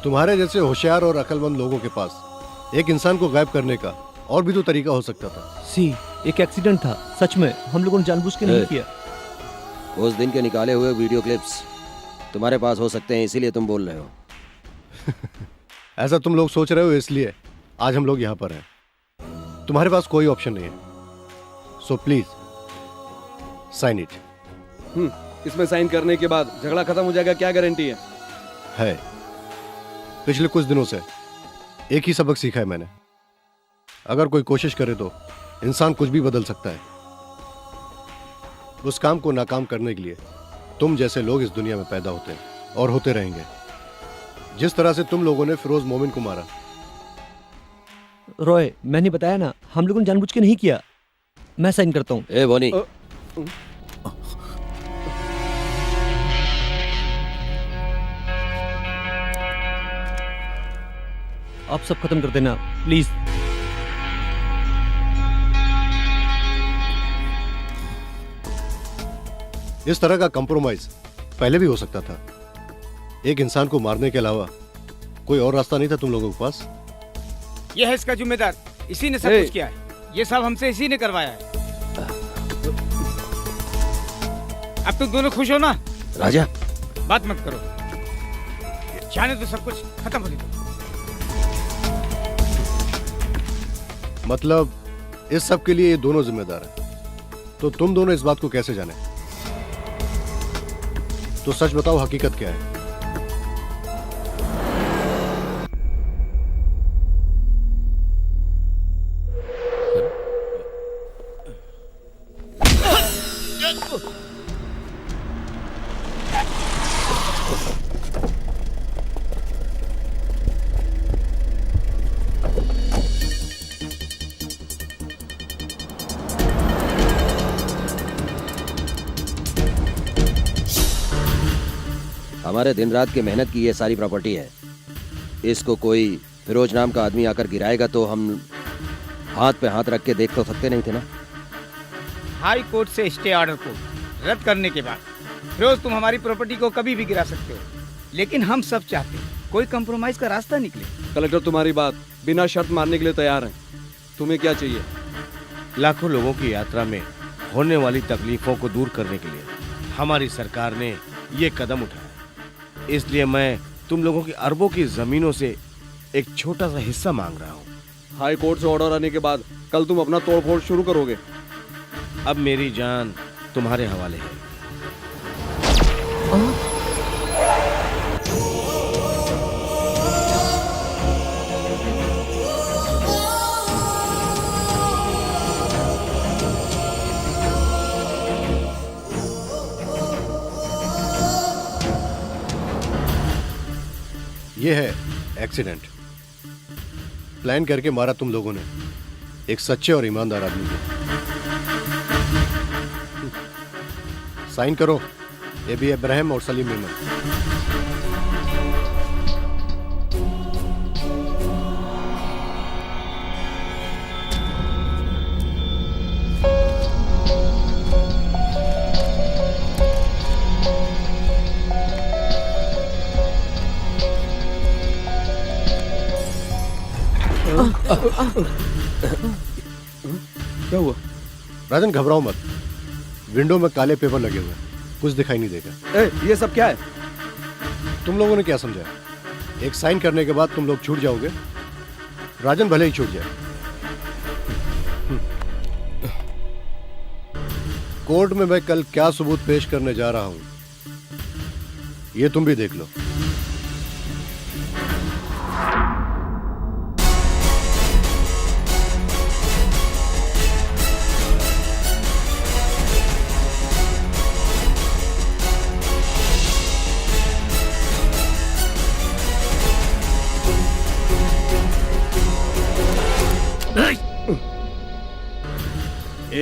Speaker 14: तुम्हारे जैसे होशियार और अक्लमंद लोगों के पास एक इंसान को गायब करने का और भी तो तरीका हो सकता था।
Speaker 7: एक एक्सीडेंट था, सच में हम लोगों ने जानबूझ के नहीं किया।
Speaker 9: उस दिन के निकाले हुए वीडियो क्लिप्स तुम्हारे पास हो सकते हैं, इसीलिए तुम बोल रहे हो।
Speaker 14: ऐसा तुम लोग सोच रहे हो, इसलिए आज हम लोग यहाँ पर हैं। तुम्हारे पास कोई ऑप्शन नहीं है, सो प्लीज साइन इट।
Speaker 10: इसमें साइन करने के बाद झगड़ा खत्म हो जाएगा, क्या गारंटी है?
Speaker 14: पिछले कुछ दिनों से एक ही सबक सीखा है मैंने। अगर कोई कोशिश करे तो इंसान कुछ भी बदल सकता है। उस काम को नाकाम करने के लिए तुम जैसे लोग इस दुनिया में पैदा होते हैं और होते रहेंगे। जिस तरह से तुम लोगों ने फिरोज मोमिन को मारा।
Speaker 7: रॉय, मैंने बताया ना, हम लोगों ने जानबूझ के नहीं किया। मैं साइन करता हूँ।
Speaker 9: ए बोनी,
Speaker 7: आप सब खत्म कर देना प्लीज।
Speaker 14: इस तरह का कंप्रोमाइज पहले भी हो सकता था। एक इंसान को मारने के अलावा कोई और रास्ता नहीं था तुम लोगों के पास।
Speaker 20: यह है इसका जिम्मेदार, इसी ने सब कुछ किया है। ये सब हमसे इसी ने करवाया है। अब तुम दोनों खुश हो ना?
Speaker 9: राजा,
Speaker 20: बात मत करो, जाने तो सब कुछ खत्म हो जाए।
Speaker 14: मतलब इस सब के लिए ये दोनों जिम्मेदार हैं। तो तुम दोनों इस बात को कैसे जाने? तो सच बताओ, हकीकत क्या है?
Speaker 9: हमारे दिन रात की मेहनत की ये सारी प्रॉपर्टी है। इसको कोई फिरोज नाम का आदमी आकर गिराएगा तो हम हाथ पे हाथ रख के देख तो सकते नहीं थे ना।
Speaker 20: हाई कोर्ट से स्टे ऑर्डर को रद्द करने के बाद फिरोज तुम हमारी प्रॉपर्टी को कभी भी गिरा सकते हो, लेकिन हम सब चाहते हैं कोई कंप्रोमाइज का रास्ता निकले।
Speaker 10: कलेक्टर तुम्हारी बात बिना शर्त मानने के लिए तैयार हैं। तुम्हें क्या चाहिए?
Speaker 2: लाखों लोगों की यात्रा में होने वाली तकलीफों को दूर करने के लिए हमारी सरकार ने ये कदम उठाया। इसलिए मैं तुम लोगों की अरबों की जमीनों से एक छोटा सा हिस्सा मांग रहा हूँ।
Speaker 10: हाई कोर्ट से ऑर्डर आने के बाद कल तुम अपना तोड़फोड़ शुरू करोगे।
Speaker 2: अब मेरी जान तुम्हारे हवाले है।
Speaker 14: ये है एक्सीडेंट। प्लान करके मारा तुम लोगों ने एक सच्चे और ईमानदार आदमी को। साइन करो, ये भी इब्राहिम और सलीम मेमन।
Speaker 10: क्या हुआ?
Speaker 14: राजन घबराओ मत, विंडो में काले पेपर लगे हुए हैं, कुछ दिखाई नहीं देगा।
Speaker 10: ये सब क्या है?
Speaker 14: तुम लोगों ने क्या समझा? एक साइन करने के बाद तुम लोग छूट जाओगे। राजन भले ही छूट जाए। कोर्ट में मैं कल क्या सबूत पेश करने जा रहा हूं, ये तुम भी देख लो।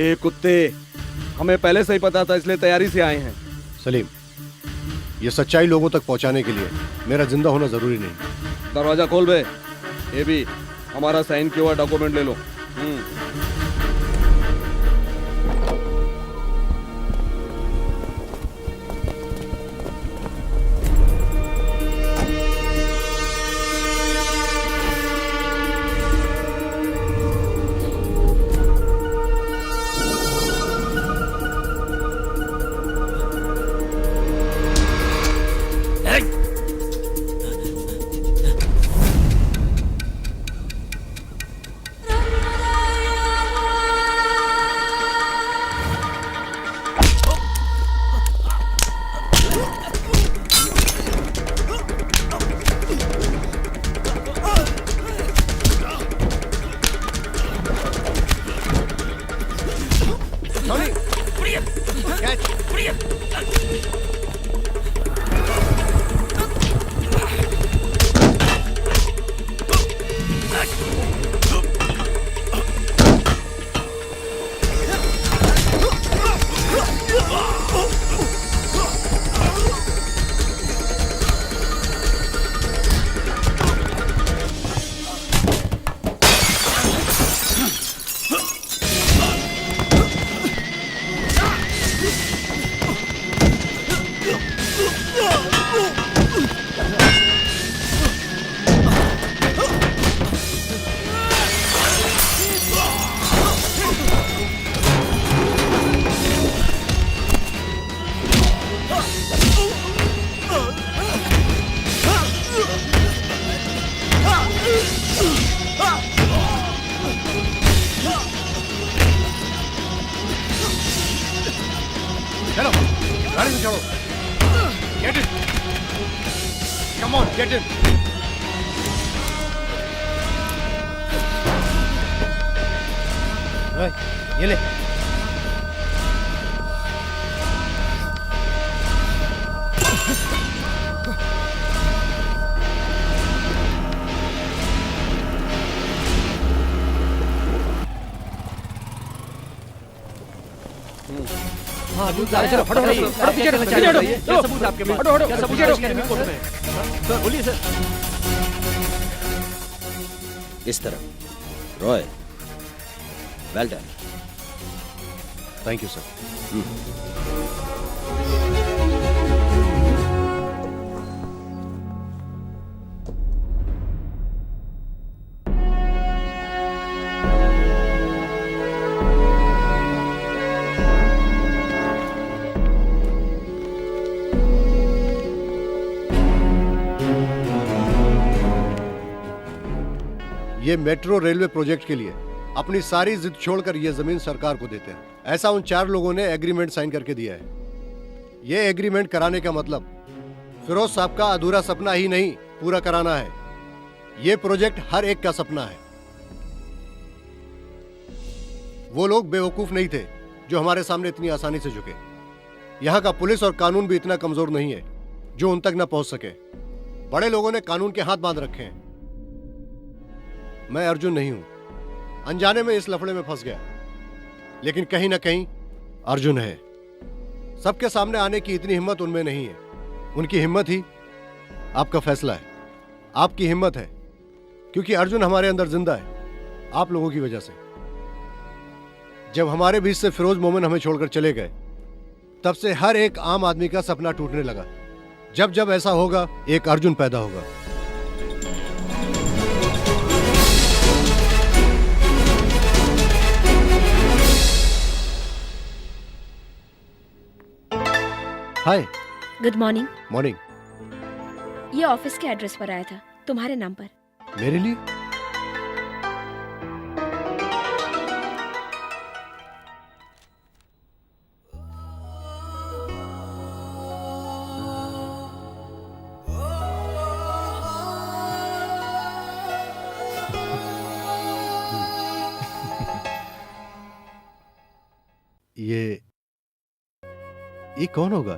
Speaker 10: ए कुत्ते, हमें पहले से ही पता था, इसलिए तैयारी से आए हैं।
Speaker 14: सलीम, ये सच्चाई लोगों तक पहुंचाने के लिए मेरा जिंदा होना जरूरी नहीं।
Speaker 10: दरवाजा खोल बे। ये भी हमारा साइन किया हुआ डॉक्यूमेंट ले लो।
Speaker 2: चलो, गाड़ी से चढ़ो। Get in. Come on, get in.
Speaker 16: ओए, ये ले।
Speaker 17: हाँ, चलो, फटो पीछे हटो, क्या सबूत आपके पास? क्या सबूत है कोर्ट में? सर, बोलिए सर।
Speaker 9: इस तरह। Roy, well done.
Speaker 14: Thank you sir. ये मेट्रो रेलवे प्रोजेक्ट के लिए अपनी सारी जिद छोड़कर ये जमीन सरकार को देते हैं। ऐसा उन 4 लोगों ने एग्रीमेंट साइन करके दिया है। ये एग्रीमेंट कराने का मतलब फिरोज साहब का अधूरा सपना ही नहीं, पूरा कराना है। ये प्रोजेक्ट हर एक का सपना है। वो लोग बेवकूफ नहीं थे जो हमारे सामने इतनी आसानी से झुके। यहाँ का पुलिस और कानून भी इतना कमजोर नहीं है जो उन तक न पहुंच सके। बड़े लोगों ने कानून के हाथ बांध रखे हैं। मैं अर्जुन नहीं हूं, अनजाने में इस लफड़े में फंस गया, लेकिन कहीं ना कहीं अर्जुन है। सबके सामने आने की इतनी हिम्मत उनमें नहीं है। उनकी हिम्मत ही आपका फैसला है। आपकी हिम्मत है क्योंकि अर्जुन हमारे अंदर जिंदा है, आप लोगों की वजह से। जब हमारे बीच से फिरोज मोमिन हमें छोड़कर चले गए, तब से हर एक आम आदमी का सपना टूटने लगा। जब जब ऐसा होगा, एक अर्जुन पैदा होगा। हाय।
Speaker 5: Good morning.
Speaker 14: मॉर्निंग।
Speaker 5: ये ऑफिस के एड्रेस पर आया था, तुम्हारे नाम पर।
Speaker 14: मेरे लिए? ये कौन होगा?